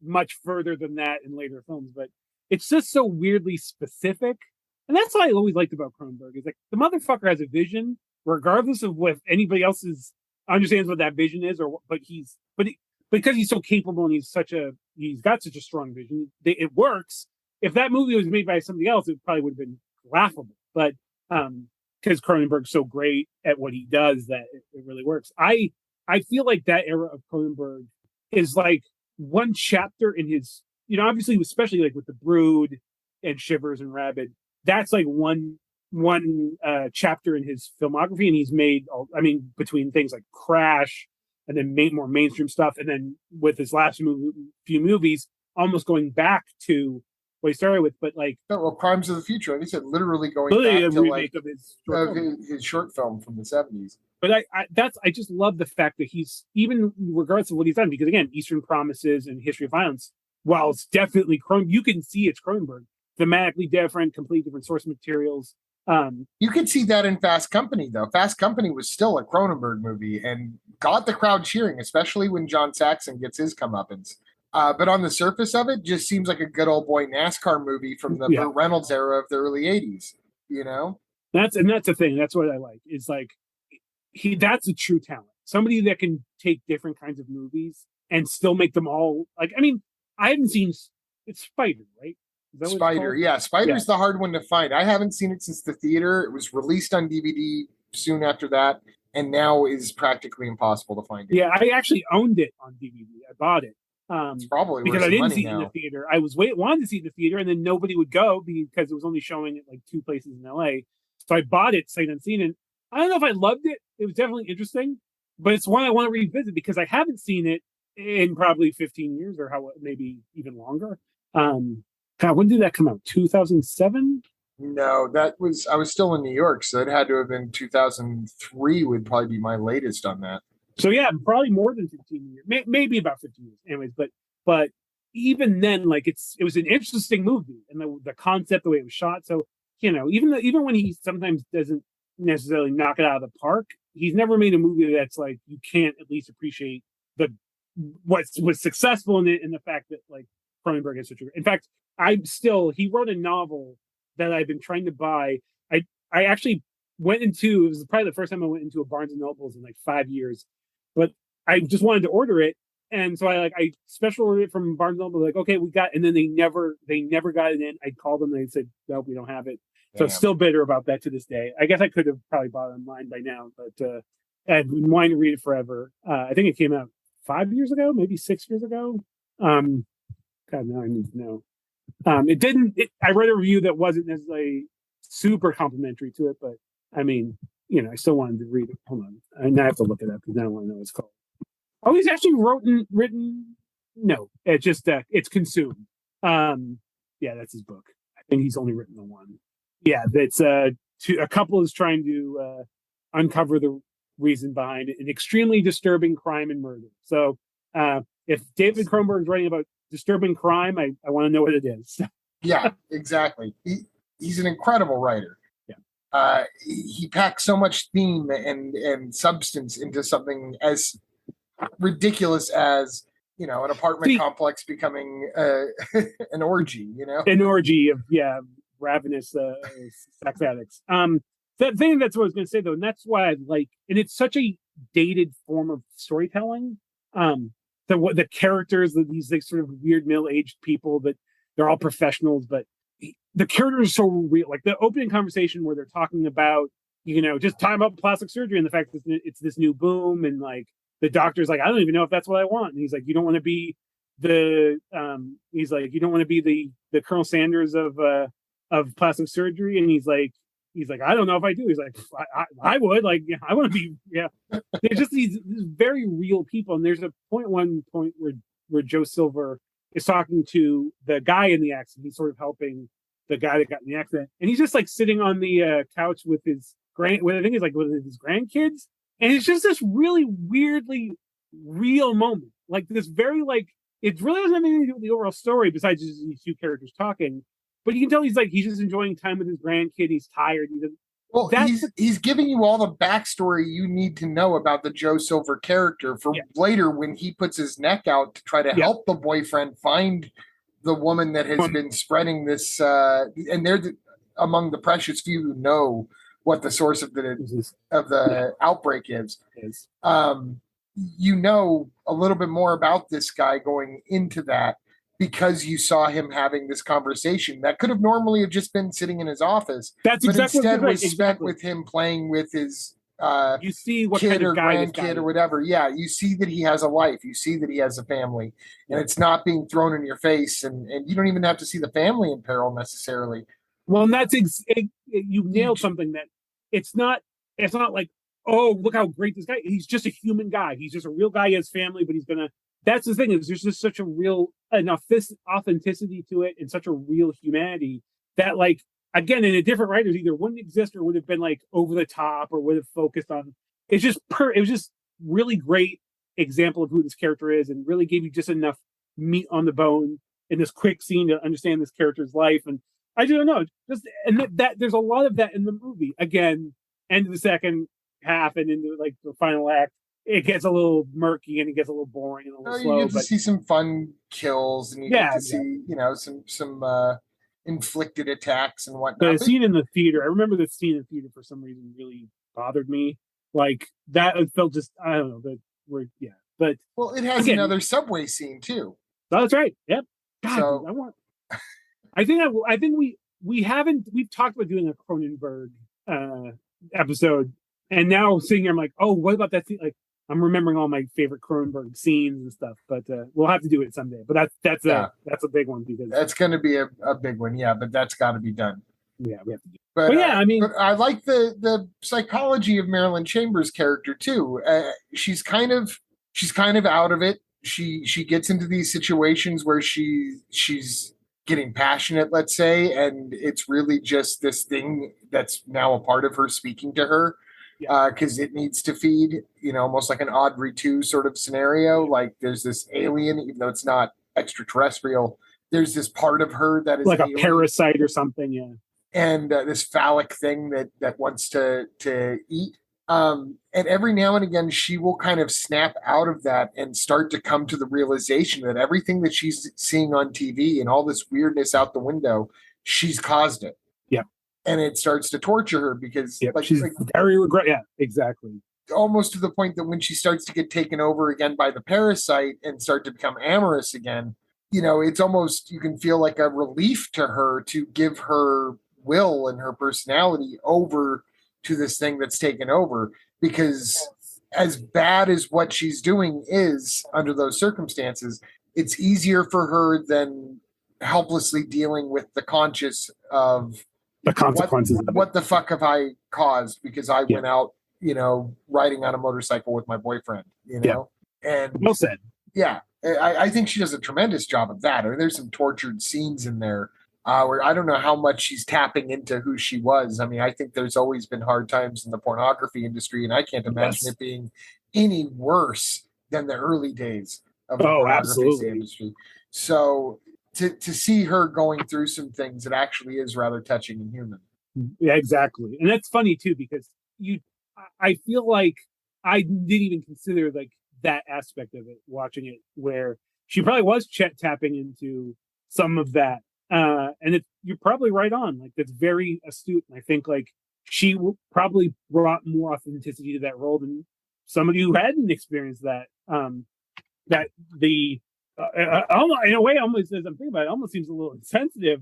much further than that in later films, but it's just so weirdly specific. And that's what I always liked about Cronenberg is like the motherfucker has a vision, regardless of what anybody else understands what that vision is, because he's so capable and he's got such a strong vision, it works. If that movie was made by somebody else, it probably would have been laughable. But because Cronenberg's so great at what he does that it really works. I feel like that era of Cronenberg is like one chapter in his, you know, obviously, especially like with The Brood and Shivers and Rabid, that's like one chapter in his filmography. And he's made, between things like Crash and then more mainstream stuff. And then with his last few movies, almost going back to what he started with, but like Crimes of the Future. Like I said, literally going back to like his short film from the 70s. But I just love the fact that he's, even regardless of what he's done, because again, Eastern Promises and History of Violence, while it's definitely you can see it's Cronenberg, thematically different, completely different source materials. You could see that in Fast Company, though. Fast Company was still a Cronenberg movie and got the crowd cheering, especially when John Saxon gets his comeuppance. But on the surface of it, just seems like a good old boy NASCAR movie from the Burt Reynolds era of the early 80s, you know? That's the thing. That's what I like. Is like that's a true talent. Somebody that can take different kinds of movies and still make them all like, I mean, I haven't seen it's Spider, right? Spider, yeah. Spider's the hard one to find. I haven't seen it since the theater. It was released on DVD soon after that, and now is practically impossible to find it. Yeah, I actually owned it on DVD. I bought it. It's probably because I didn't see it in the theater. I wanted to see it in the theater, and then nobody would go because it was only showing at like 2 places in LA. So I bought it sight unseen, and I don't know if I loved it. It was definitely interesting, but it's one I want to revisit because I haven't seen it in probably 15 years or maybe even longer. God, when did that come out? 2007? No, I was still in New York, so it had to have been 2003 would probably be my latest on that. So yeah, probably more than 15 years, maybe about 15 years. Anyways, but even then, like it was an interesting movie, and the concept, the way it was shot. So even when he sometimes doesn't necessarily knock it out of the park, he's never made a movie that's like you can't at least appreciate the what was successful in it, and the fact that like Cronenberg is such a. In fact, he wrote a novel that I've been trying to buy. I actually went into, it was probably the first time I went into a Barnes and Nobles in like 5 years, but I just wanted to order it, and so I special ordered it from Barnes and Noble. Like, okay, we got, and then they never got it in. I called them, and they said no, we don't have it. So I'm still bitter about that to this day. I guess I could have probably bought it online by now, but I've been wanting to read it forever. I think it came out 5 years ago, maybe 6 years ago. God, now I need to know. It didn't. I read a review that wasn't necessarily super complimentary to it, but I mean, I still wanted to read it. Hold on, and I have to look it up because now I want to know what it's called. Oh, he's actually written. No, it's just it's consumed. Yeah, that's his book. I think he's only written the one. Yeah, that's a couple is trying to uncover the reason behind it, an extremely disturbing crime and murder. So, if David Cronenberg is writing about disturbing crime, I want to know what it is. Yeah, exactly. He's an incredible writer. Yeah. He packs so much theme and substance into something as ridiculous as an apartment complex becoming an orgy. An orgy of ravenous sex addicts. The thing that's what I was going to say though, and that's why I like, and it's such a dated form of storytelling. The characters, these like sort of weird middle-aged people, that they're all professionals, but the characters are so real. Like the opening conversation where they're talking about, just talking about plastic surgery and the fact that it's this new boom, and like the doctor's like, I don't even know if that's what I want. And he's like, you don't want to be the Colonel Sanders of plastic surgery. And he's like, I don't know if I do. He's like, I would, like, I want to be, yeah. They're just these very real people. And there's one point where Joe Silver is talking to the guy in the accident. He's sort of helping the guy that got in the accident, and he's just like sitting on the couch with his with his grandkids, and it's just this really weirdly real moment, like this very like it really doesn't have anything to do with the overall story besides just these two characters talking. But you can tell he's just enjoying time with his grandkid. He's tired. He's giving you all the backstory you need to know about the Joe Silver character for later when he puts his neck out to try to help the boyfriend find the woman that has been spreading this. And they're among the precious few who know what the source of the outbreak is. A little bit more about this guy going into that, because you saw him having this conversation that could have normally have just been sitting in his office. But instead was spent with him playing with his you see what kid kind of or guy grandkid or whatever. Yeah, you see that he has a life. You see that he has a family, and it's not being thrown in your face. And you don't even have to see the family in peril necessarily. Well, and that's you nailed something that it's not like, oh, look how great this guy. He's just a human guy. He's just a real guy. He has family, but he's gonna. That's the thing, is there's just such a real authenticity to it, and such a real humanity that, like, again, in a different writers either wouldn't exist or would have been like over the top or would have focused on. It was just really great example of who this character is, and really gave you just enough meat on the bone in this quick scene to understand this character's life. And I don't know, that there's a lot of that in the movie. Again, end of the second half and into like the final act, it gets a little murky and it gets a little boring and a little slow. You get to see some fun kills, and you get to see some inflicted attacks and whatnot. The scene in the theater, I remember the scene in the theater for some reason really bothered me. Like that, it felt just, I don't know, but well, it has another subway scene too. Oh, that's right. Yep. God, so, I think we've talked about doing a Cronenberg episode, and now sitting here, I'm like, oh, what about that scene? Like, I'm remembering all my favorite Cronenberg scenes and stuff, but we'll have to do it someday. But that's a big one, because that's going to be a big one. Yeah, but that's got to be done. Yeah, we have to do it. But yeah, I mean, but I like the psychology of Marilyn Chambers' character too. She's kind of out of it. She gets into these situations where she's getting passionate, let's say, and it's really just this thing that's now a part of her speaking to her because it needs to feed, almost like an Audrey 2 sort of scenario. Like there's this alien, even though it's not extraterrestrial, there's this part of her that is like a alien, parasite or something. Yeah. and this phallic thing that wants to eat. And every now and again, she will kind of snap out of that and start to come to the realization that everything that she's seeing on TV and all this weirdness out the window, she's caused it. Yeah. And it starts to torture her because she's very regret. Yeah, exactly. Almost to the point that when she starts to get taken over again by the parasite and start to become amorous again, it's almost, you can feel like a relief to her to give her will and her personality over to this thing that's taken over, because as bad as what she's doing is under those circumstances, it's easier for her than helplessly dealing with the conscious of the consequences. What the fuck have I caused because I went out, riding on a motorcycle with my boyfriend, and well said. Yeah. I think she does a tremendous job of that. I mean, there's some tortured scenes in there where I don't know how much she's tapping into who she was. I mean, I think there's always been hard times in the pornography industry, and I can't imagine it being any worse than the early days of the pornography industry. So to see her going through some things, it actually is rather touching and human. Yeah, exactly. And that's funny too, because I feel like I didn't even consider like that aspect of it watching it, where she probably was tapping into some of that. And you're probably right on. Like that's very astute. And I think like she probably brought more authenticity to that role than some of you who hadn't experienced that. That the in a way, almost as I'm thinking about it, almost seems a little insensitive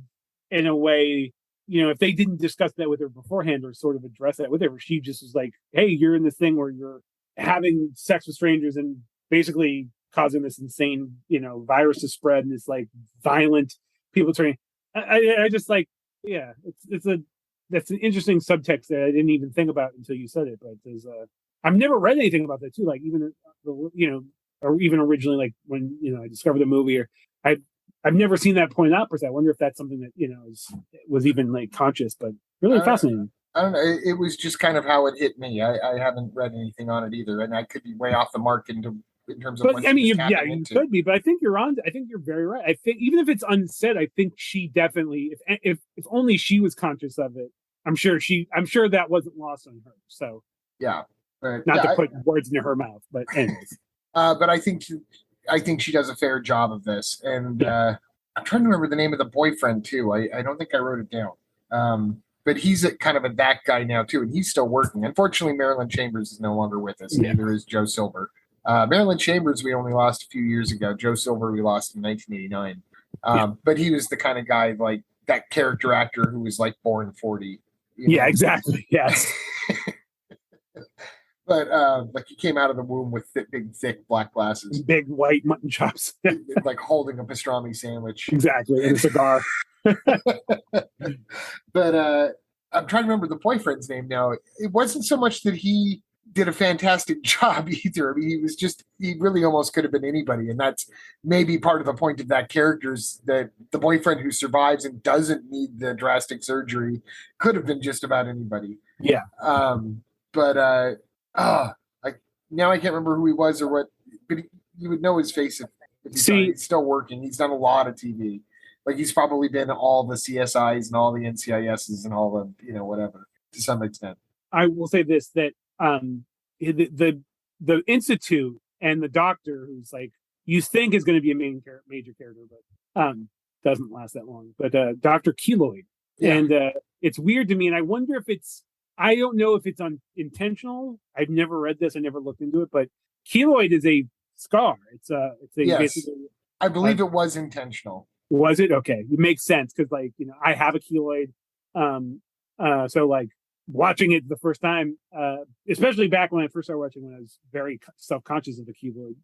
in a way. If they didn't discuss that with her beforehand or sort of address that with her, she just was like, "Hey, you're in this thing where you're having sex with strangers and basically causing this insane, virus to spread, and this like violent people turning." I just like, yeah, that's an interesting subtext that I didn't even think about until you said it. But there's I've never read anything about that too. Like even or even originally, like when I discovered the movie, or I've never seen that pointed out per se. I wonder if that's something that was even like conscious, but really fascinating. I don't know. It was just kind of how it hit me. I haven't read anything on it either, and I could be way off the mark in terms of. But I mean, you could be. But I think you're on. I think you're very right. I think even if it's unsaid, I think she definitely, if only she was conscious of it, I'm sure that wasn't lost on her. So yeah, not to put words into her mouth, but anyways. But I think she does a fair job of this, and I'm trying to remember the name of the boyfriend too. I don't think I wrote it down. But he's kind of a that guy now too, and he's still working. Unfortunately, Marilyn Chambers is no longer with us. Neither is Joe Silver. Marilyn Chambers we only lost a few years ago. Joe Silver we lost in 1989. But he was the kind of guy like that character actor who was like born 40. Yeah, exactly. Yes. But like he came out of the womb with big, thick black glasses, big white mutton chops, like holding a pastrami sandwich. Exactly, and a cigar. But I'm trying to remember the boyfriend's name now. It wasn't so much that he did a fantastic job either. I mean, he really almost could have been anybody. And that's maybe part of the point of that character is that the boyfriend who survives and doesn't need the drastic surgery could have been just about anybody. Yeah. But now I can't remember who he was or what, but you would know his face if he's still working. He's done a lot of TV. Like he's probably been all the CSIs and all the NCISs and all the, whatever to some extent. I will say this, that the institute and the doctor who's like, you think is going to be a major character, but doesn't last that long. But Dr. Keloid. Yeah. And it's weird to me. And I wonder if I don't know if it's intentional. I've never read this. I never looked into it, but keloid is a scar. It's yes. Basically. I believe it was intentional. Was it? Okay. It makes sense. Cause I have a keloid. So like watching it the first time, especially back when I first started watching, when I was very self-conscious of the keloid,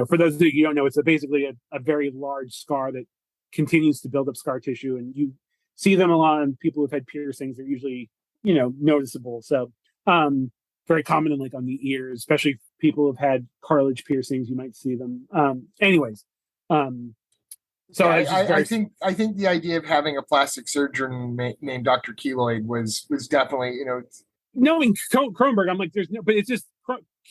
for those of you who don't know, it's basically a very large scar that continues to build up scar tissue. And you see them a lot in people who've had piercings. They're usually, noticeable. So, very common in on the ears, especially people who've had cartilage piercings, you might see them. So Yeah, it's just very I think the idea of having a plastic surgeon named Dr. Keloid was definitely, you know, knowing Cronenberg. I'm like, there's no, but it's just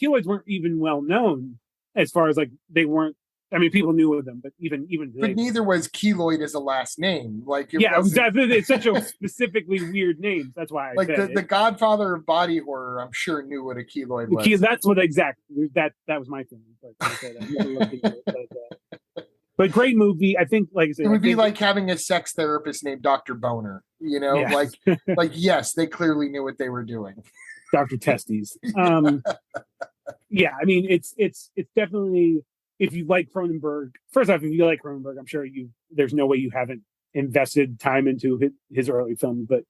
keloids weren't even well known as far as like they weren't. I mean, people knew of them, but even but today, neither was Keloid as a last name. Like it yeah, wasn't exactly. It's such a specifically weird name. That's why I like said the Godfather of body horror. I'm sure knew what a keloid the key. was. That's what exactly that was my thing. But like I said, I never looked into it. But great movie. I think, like I said, It would be like having a sex therapist named Dr. Boner. You know, yeah. like yes, they clearly knew what they were doing. Dr. Testes. Yeah, I mean, it's definitely, if you like Cronenberg. First off, if you like Cronenberg, I'm sure there's no way you haven't invested time into his early films. But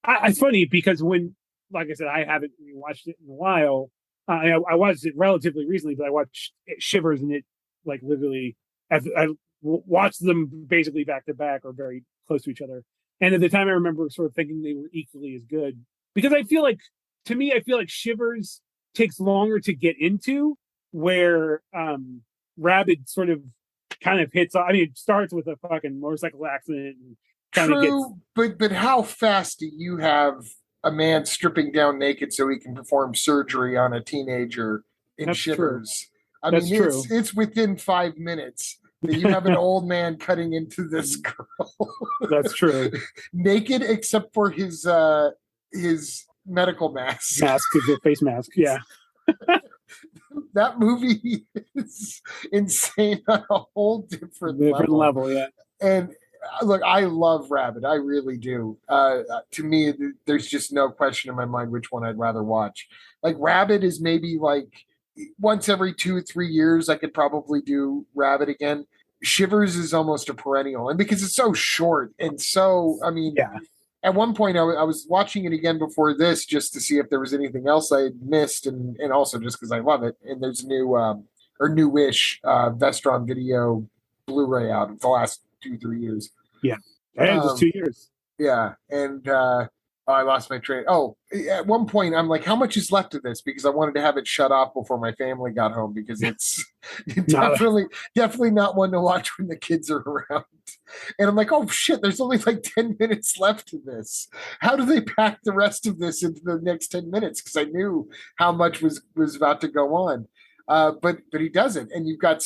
it's funny because when, like I said, I haven't watched it in a while. I watched it relatively recently, but I watched Shivers, and it like literally, I watched them basically back to back or very close to each other. And at the time, I remember sort of thinking they were equally as good, because I feel like, to me, I feel like Shivers takes longer to get into, where Rabid sort of kind of hits. I mean, it starts with a fucking motorcycle accident and kind of gets. But how fast do you have a man stripping down naked so he can perform surgery on a teenager in Shivers? I mean, it's within 5 minutes that you have an old man cutting into this girl. That's true. Naked except for his medical mask. His face mask, yeah. That movie is insane on a whole different level, yeah. And look, I love Rabid. I really do. To me, there's just no question in my mind which one I'd rather watch. Like, Rabid is maybe like once every 2 or 3 years, I could probably do Rabid again. Shivers is almost a perennial. And because it's so short and so, I mean, yeah. At one point, I was watching it again before this just to see if there was anything else I had missed, and also just because I love it. And there's a new or newish Vestron Video Blu-ray out the last 2-3 years. Yeah, just 2 years. Yeah, and I lost my train. Oh, at one point, I'm like, how much is left of this? Because I wanted to have it shut off before my family got home, because it's definitely not one to watch when the kids are around. And I'm like, oh shit, there's only like 10 minutes left of this. How do they pack the rest of this into the next 10 minutes? Because I knew how much was about to go on. But he doesn't. And you've got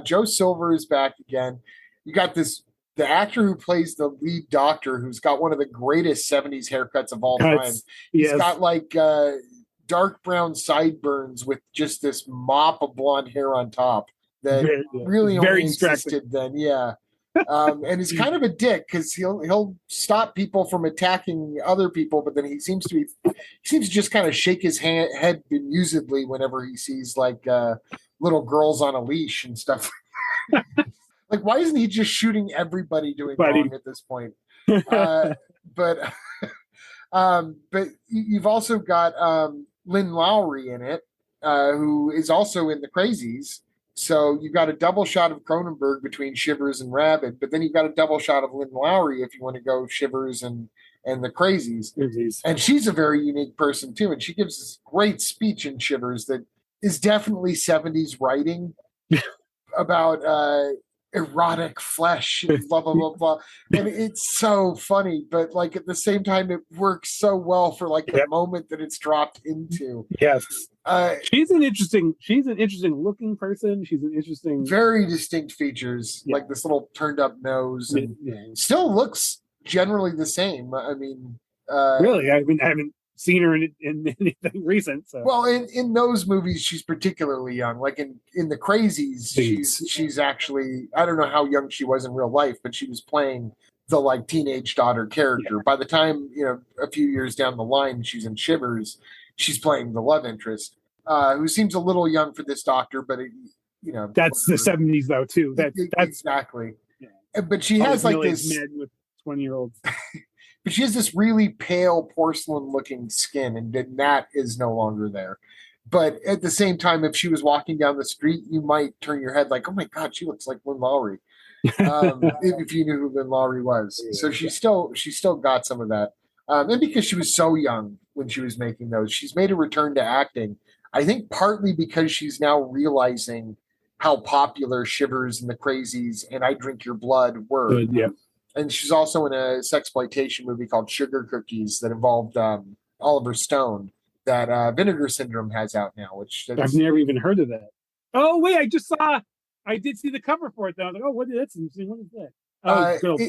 Joe Silver is back again. You got the actor who plays the lead doctor, who's got one of the greatest 70s haircuts of all time. He's got like dark brown sideburns with just this mop of blonde hair on top that really very only existed then. Yeah. And he's kind of a dick because he'll stop people from attacking other people, but then he seems to just kind of shake his head bemusedly whenever he sees like little girls on a leash and stuff. Like, why isn't he just shooting everybody doing wrong at this point? But you've also got Lynn Lowry in it, who is also in the Crazies. So you've got a double shot of Cronenberg between Shivers and Rabid, but then you've got a double shot of Lynn Lowry if you want to go Shivers and the Crazies. And she's a very unique person too, and she gives this great speech in Shivers that is definitely 70s writing about erotic flesh and blah blah blah blah. And it's so funny, but like at the same time it works so well for like the moment that it's dropped into. Yes. She's an interesting looking person. She's an interesting, very distinct features, like this little turned up nose, and still looks generally the same. I mean, really, I haven't seen her in anything recent. So. Well, in those movies, she's particularly young. Like in the Crazies, she's actually, I don't know how young she was in real life, but she was playing the like teenage daughter character. Yeah. By the time, a few years down the line, she's in Shivers, she's playing the love interest, who seems a little young for this doctor, but that's the 70s though too. That's exactly. Yeah. But she has like this med with 20-year-olds. But she has this really pale porcelain-looking skin, and that is no longer there. But at the same time, if she was walking down the street, you might turn your head like, "Oh my God, she looks like Lynn Lowry," if you knew who Lynn Lowry was. So she still got some of that, and because she was so young when she was making those, she's made a return to acting. I think partly because she's now realizing how popular Shivers and the Crazies and I Drink Your Blood were. Good, yeah. And she's also in a sexploitation movie called Sugar Cookies that involved Oliver Stone that Vinegar Syndrome has out now, which I've never even heard of that. Oh wait, I did see the cover for it though. I was like, oh, what is that? What is that?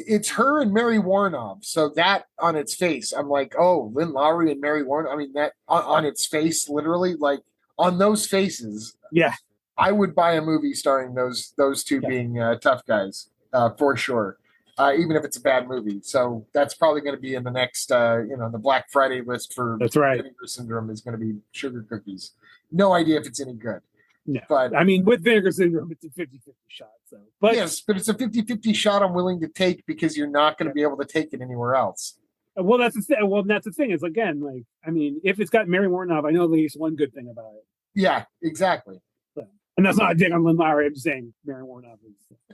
It's her and Mary Warnoff. So that on its face, I'm like, oh, Lynn Lowry and Mary Warnoff. I mean, that on its face, literally, like on those faces. Yeah, I would buy a movie starring those two being tough guys for sure. Even if it's a bad movie. So that's probably going to be in the next, the Black Friday list for that's right. Vinegar Syndrome is going to be Sugar Cookies. No idea if it's any good. No, but I mean, with Vinegar Syndrome, it's a 50-50 shot. So, but yes, but it's a 50-50 shot I'm willing to take because you're not going to be able to take it anywhere else. Well, that's the thing. It's again, like, I mean, if it's got Mary Warnoff, I know at least one good thing about it. Yeah, exactly. So, and that's not a dig on Lynn Lowry. I'm just saying Mary Warnoff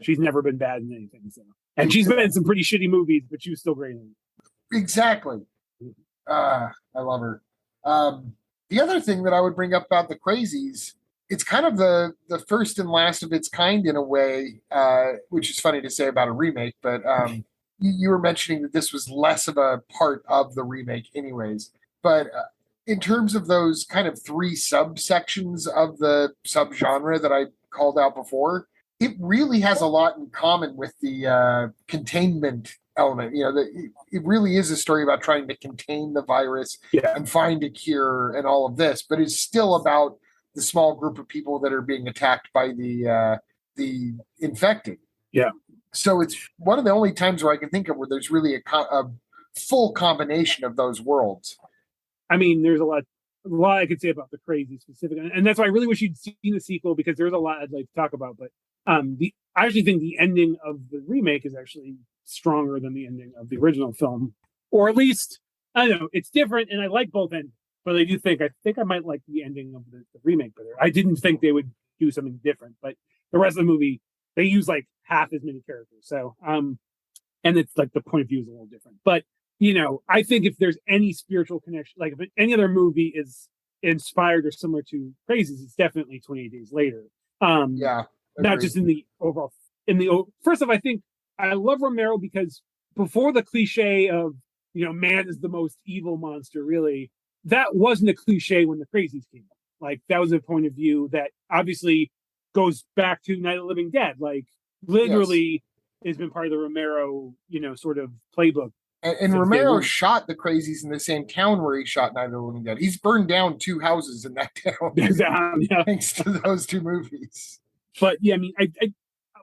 she's never been bad in anything. So, and she's been in some pretty shitty movies, but she was still great in it. Exactly. I love her. The other thing that I would bring up about the Crazies, it's kind of the first and last of its kind in a way, which is funny to say about a remake, but you were mentioning that this was less of a part of the remake anyways. But in terms of those kind of three subsections of the subgenre that I called out before, it really has a lot in common with the containment element. It really is a story about trying to contain the virus and find a cure and all of this, but it's still about the small group of people that are being attacked by the infected. Yeah. So it's one of the only times where I can think of where there's really a full combination of those worlds. I mean, there's a lot I could say about the Crazy specific, and that's why I really wish you'd seen the sequel, because there's a lot I'd like to talk about. But I actually think the ending of the remake is actually stronger than the ending of the original film, or at least I don't know, it's different, and I like both endings. But I think I might like the ending of the remake better. I didn't think they would do something different, but the rest of the movie, they use like half as many characters. So, and it's like the point of view is a little different. But, I think if there's any spiritual connection, like if any other movie is inspired or similar to Crazies, it's definitely 28 Days Later. Not just in the overall, first off, I think I love Romero because before the cliche of, man is the most evil monster, really, that wasn't a cliche when the Crazies came up. Like, that was a point of view that obviously goes back to Night of the Living Dead. Like, literally has been part of the Romero, sort of playbook. And Romero shot the Crazies in the same town where he shot Night of the Living Dead. He's burned down 2 houses in that town. Thanks to those 2 movies. But yeah, I mean, I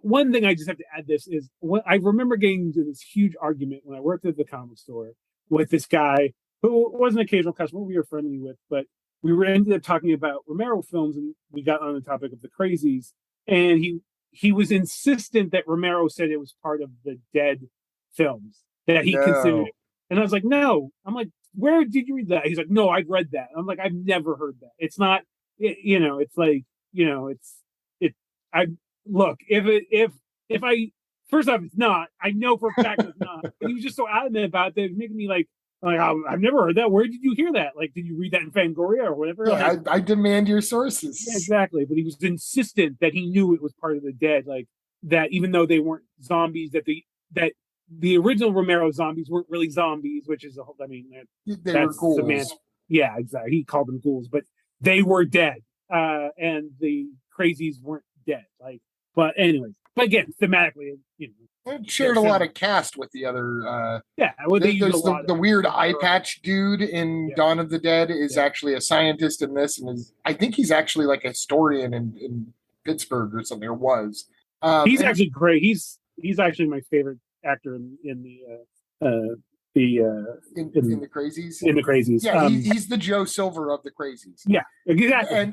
one thing I just have to add this is I remember getting into this huge argument when I worked at the comic store with this guy who was an occasional customer we were friendly with, but we ended up talking about Romero films, and we got on the topic of the Crazies, and he was insistent that Romero said it was part of the Dead films that he considered it. And I was like, no. I'm like, where did you read that? He's like, no, I've read that. I'm like, I've never heard that. It's not, it's like, I look, if I, first off, it's not, I know for a fact it's not. But he was just so adamant about it that it was making me like, I've never heard that. Where did you hear that? Like, did you read that in Fangoria or whatever? Yeah, I demand your sources. Yeah, exactly. But he was insistent that he knew it was part of the Dead, like that even though they weren't zombies, that the original Romero zombies weren't really zombies, which is they were ghouls. Yeah, exactly. He called them ghouls, but they were dead. And the Crazies weren't dead. But anyways, but again, thematically, it shared a lot of cast with the other. There's the weird eye patch dude in Dawn of the Dead is actually a scientist in this, and I think he's actually like a historian in Pittsburgh or something, or was. He's actually great. He's actually my favorite actor in the Crazies. In the Crazies, yeah, he's the Joe Silver of the Crazies. Yeah, exactly.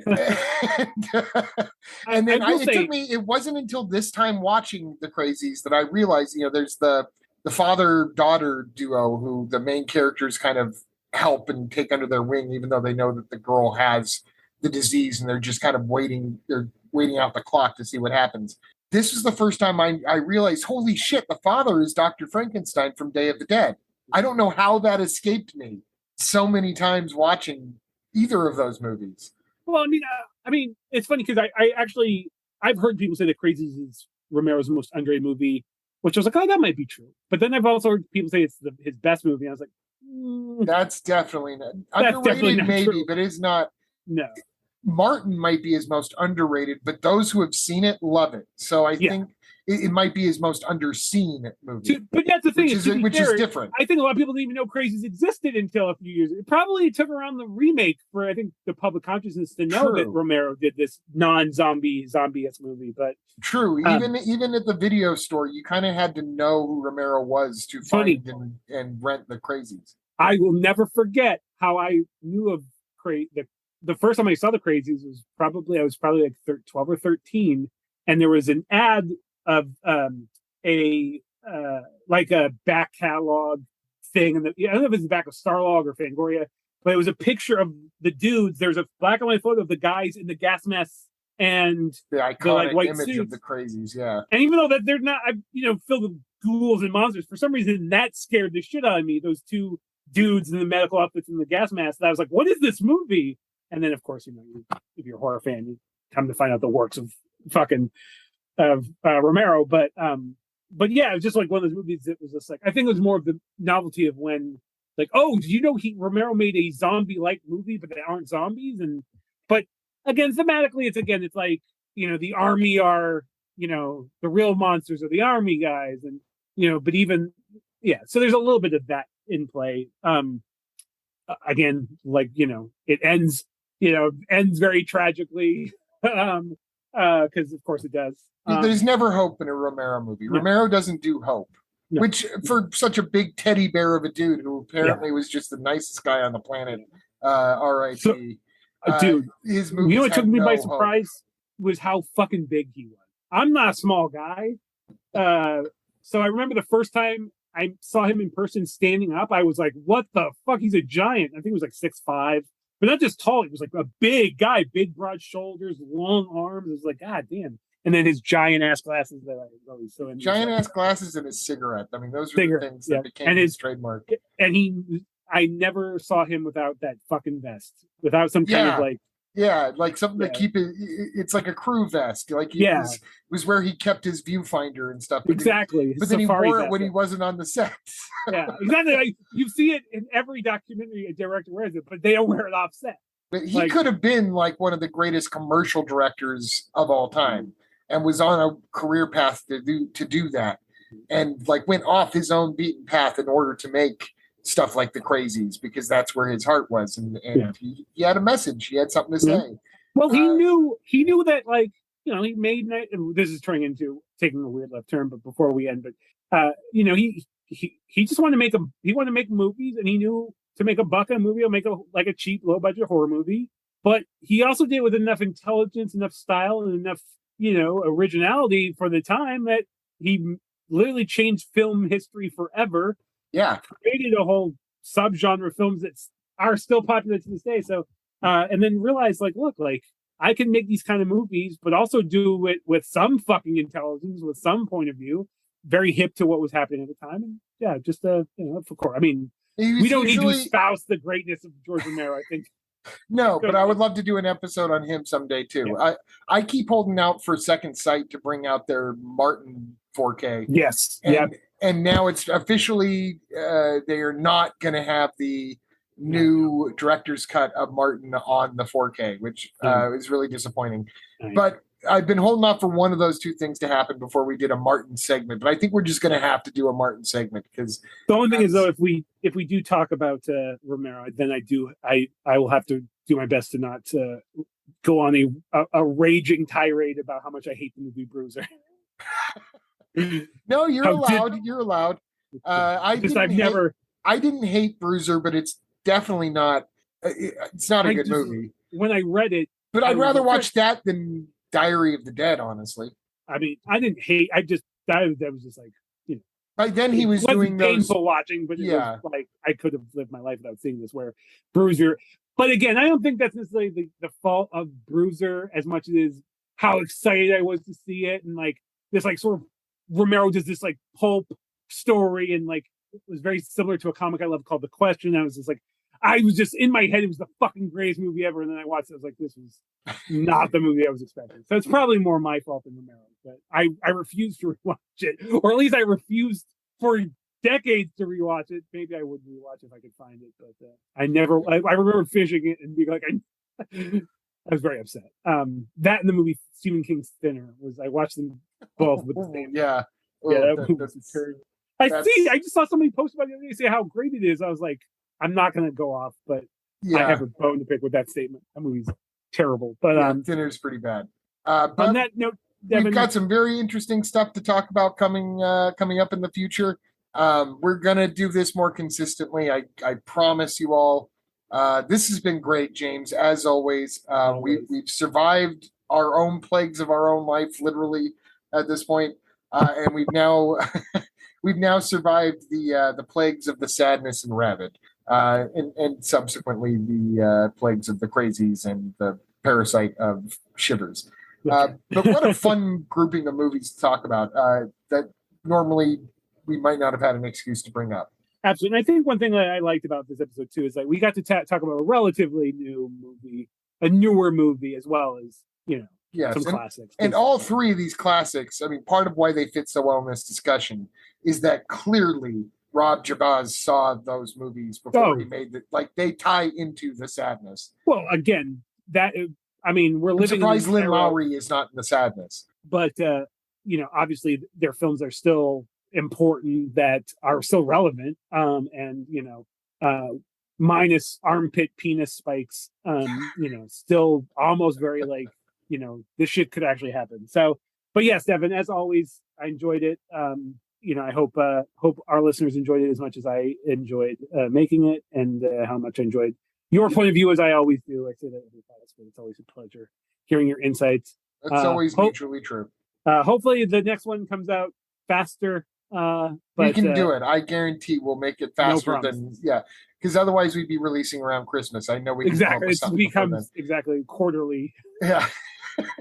And then it wasn't until this time watching the Crazies that I realized, there's the father-daughter duo who the main characters kind of help and take under their wing, even though they know that the girl has the disease, and they're just kind of waiting out the clock to see what happens. This was the first time I realized, holy shit, the father is Dr. Frankenstein from Day of the Dead. I don't know how that escaped me so many times watching either of those movies. Well, I mean, it's funny because I actually I've heard people say that Crazies is Romero's most underrated movie, which I was like, oh, that might be true. But then I've also heard people say it's his best movie. And I was like, that's definitely not that's underrated, definitely not maybe, true. but it's not. No. Martin might be his most underrated, but those who have seen it love it. So I think it might be his most underseen movie. But that's the thing, which is different. I think a lot of people didn't even know Crazies existed until a few years. It probably took around the remake for, I think, the public consciousness to know that Romero did this zombie-esque movie. But true, even at the video store, you kind of had to know who Romero was to find and rent the Crazies. I will never forget how I knew of the first time I saw the Crazies was I was probably like 12 or 13, and there was an ad of a back catalog thing, and I don't know if it's the back of Starlog or Fangoria, but it was a picture of the dudes. There's a black and white photo of the guys in the gas masks and the iconic white image suits of the Crazies, yeah. And even though that they're not, filled with ghouls and monsters, for some reason that scared the shit out of me. Those two dudes in the medical outfits and the gas masks. I was like, what is this movie? And then, of course, if you're a horror fan, you come to find out the works of fucking Romero. But yeah, it was just like one of those movies that was just like, I think it was more of the novelty of when, like, oh, did you know Romero made a zombie-like movie, but they aren't zombies? But again, thematically, it's like, the army are, the real monsters are the army guys, and but even so there's a little bit of that in play. Again, like it ends very tragically, because of course it does. There's never hope in a Romero movie. No. Romero doesn't do hope, which for such a big teddy bear of a dude who apparently was just the nicest guy on the planet. R.I.P. So, dude, his movies what took me by surprise was how fucking big he was. I'm not a small guy, so I remember the first time I saw him in person standing up, I was like, what the fuck? He's a giant. I think he was like 6'5", but not just tall. He was like a big guy, big broad shoulders, long arms. It was like, God damn. And then his giant ass glasses that I always so into. Giant ass glasses and his cigarette. I mean, those were the things that became his trademark. And I never saw him without that fucking vest, without some kind of like. Yeah, like something to keep it. It's like a crew vest. Like it was where he kept his viewfinder and stuff. Exactly. But then he wore it when he wasn't on the set. Yeah, exactly. Like, you see it in every documentary a director wears it, but they don't wear it off set. But he could have been like one of the greatest commercial directors of all time, and was on a career path to do that, and like went off his own beaten path in order to make stuff like the Crazies, because that's where his heart was, and he had a message. He had something to say. Well, he knew that, like, he made this is turning into taking a weird left turn, but before we end, but he just wanted to make movies, and he knew to make a buck on a movie, he'll make a cheap, low budget horror movie. But he also did it with enough intelligence, enough style, and enough originality for the time that he literally changed film history forever. Yeah, created a whole subgenre of films that are still popular to this day. So, and then realized, like, look, like, I can make these kind of movies, but also do it with some fucking intelligence, with some point of view, very hip to what was happening at the time. And yeah, just of course. I mean, we don't need to espouse the greatness of George Romero, I think. No, but I would love to do an episode on him someday too. Yeah. I keep holding out for Second Sight to bring out their Martin 4K. Yes. And now it's officially they are not going to have the new director's cut of Martin on the 4K, which is really disappointing. But I've been holding off for one of those two things to happen before we did a Martin segment. But I think we're just going to have to do a Martin segment, because the only thing is, though, if we do talk about Romero, then I will have to do my best to not go on a raging tirade about how much I hate the movie Bruiser. No, you're allowed. You're allowed. I didn't hate Bruiser, but it's definitely not. It's not a good movie. When I read it, but I'd rather watch that than Diary of the Dead, honestly. I mean, I didn't hate. That was just like, Like then he was doing those painful watching, but it was like I could have lived my life without seeing this. Where Bruiser, but again, I don't think that's necessarily the fault of Bruiser as much as it is how excited I was to see it, and like this like sort of Romero does this like pulp story, and like it was very similar to a comic I love called The Question. I was just like, I was just in my head, it was the fucking greatest movie ever, and then I watched it. I was like, this was not the movie I was expecting. So it's probably more my fault than Romero. But I refused to rewatch it, or at least I refused for decades to rewatch it. Maybe I would rewatch if I could find it, but I never. I remember finishing it and being like, I was very upset. That and the movie Stephen King's Thinner was. I watched them both with the same. Yeah. Yeah, that movie was terrible. I just saw somebody post about it the other day say how great it is. I was like, I'm not going to go off, but I have a bone to pick with that statement. That movie's terrible. But Thinner's pretty bad. But on that note, Devin, we've got some very interesting stuff to talk about coming up in the future. We're gonna do this more consistently. I promise you all. This has been great, James. As always, we've survived our own plagues of our own life, literally at this point, and we've now survived the plagues of the sadness and Rabid, and subsequently the plagues of the Crazies and the parasite of Shivers. But what a fun grouping of movies to talk about that normally we might not have had an excuse to bring up. Absolutely. And I think one thing that I liked about this episode too is that we got to talk about a relatively new movie, a newer movie, as well as, some classics. And all three of these classics, I mean, part of why they fit so well in this discussion is that clearly Rob Jabaz saw those movies before he made it. Like, they tie into the sadness. Well, again, we're living. I'm surprised Lynn Lowry is not in the sadness. But obviously their films are still important, that are still relevant. Minus armpit penis spikes, still almost very like, this shit could actually happen. So, but yes, Devin, as always, I enjoyed it. I hope our listeners enjoyed it as much as I enjoyed making it, and how much I enjoyed your point of view, as I always do. I say that every podcast, but it's always a pleasure hearing your insights. It's always mutually true. Hopefully the next one comes out faster. But we can do it. I guarantee we'll make it faster than because otherwise we'd be releasing around Christmas. I know we exactly. It becomes exactly quarterly. Yeah,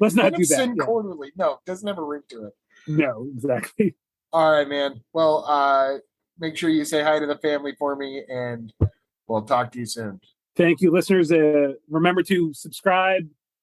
let's not do that. Quarterly. No, it doesn't have a ring to it. No, exactly. All right, man. Well, make sure you say hi to the family for me, and we'll talk to you soon. Thank you, listeners. Remember to subscribe.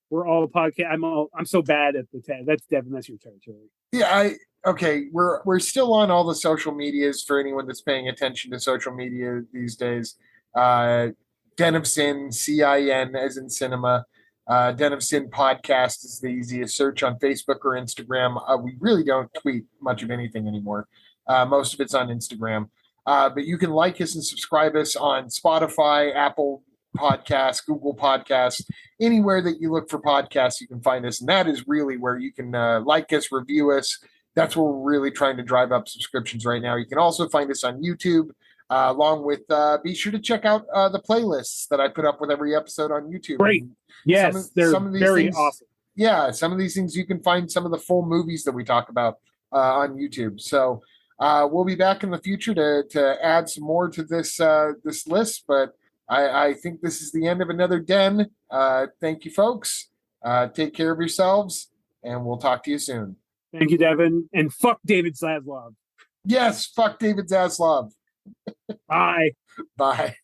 We're all podcast. I'm so bad at the tag. That's Devin. That's your territory. Yeah, okay. We're still on all the social medias for anyone that's paying attention to social media these days. Den of Cin, CIN as in cinema. Den of Cin podcast is the easiest search on Facebook or Instagram. We really don't tweet much of anything anymore. Most of it's on Instagram. But you can like us and subscribe us on Spotify, Apple Podcasts, Google Podcasts, anywhere that you look for podcasts, you can find us. And that is really where you can like us, review us. That's where we're really trying to drive up subscriptions right now. You can also find us on YouTube, along with be sure to check out the playlists that I put up with every episode on YouTube. Great. And yes, some of these very things, awesome. Yeah, some of these things you can find some of the full movies that we talk about on YouTube. So we'll be back in the future to add some more to this this list, but I think this is the end of another Den. Thank you, folks. Take care of yourselves, and we'll talk to you soon. Thank you, Devin. And fuck David Zaslav. Yes, fuck David Zaslav. Bye. Bye.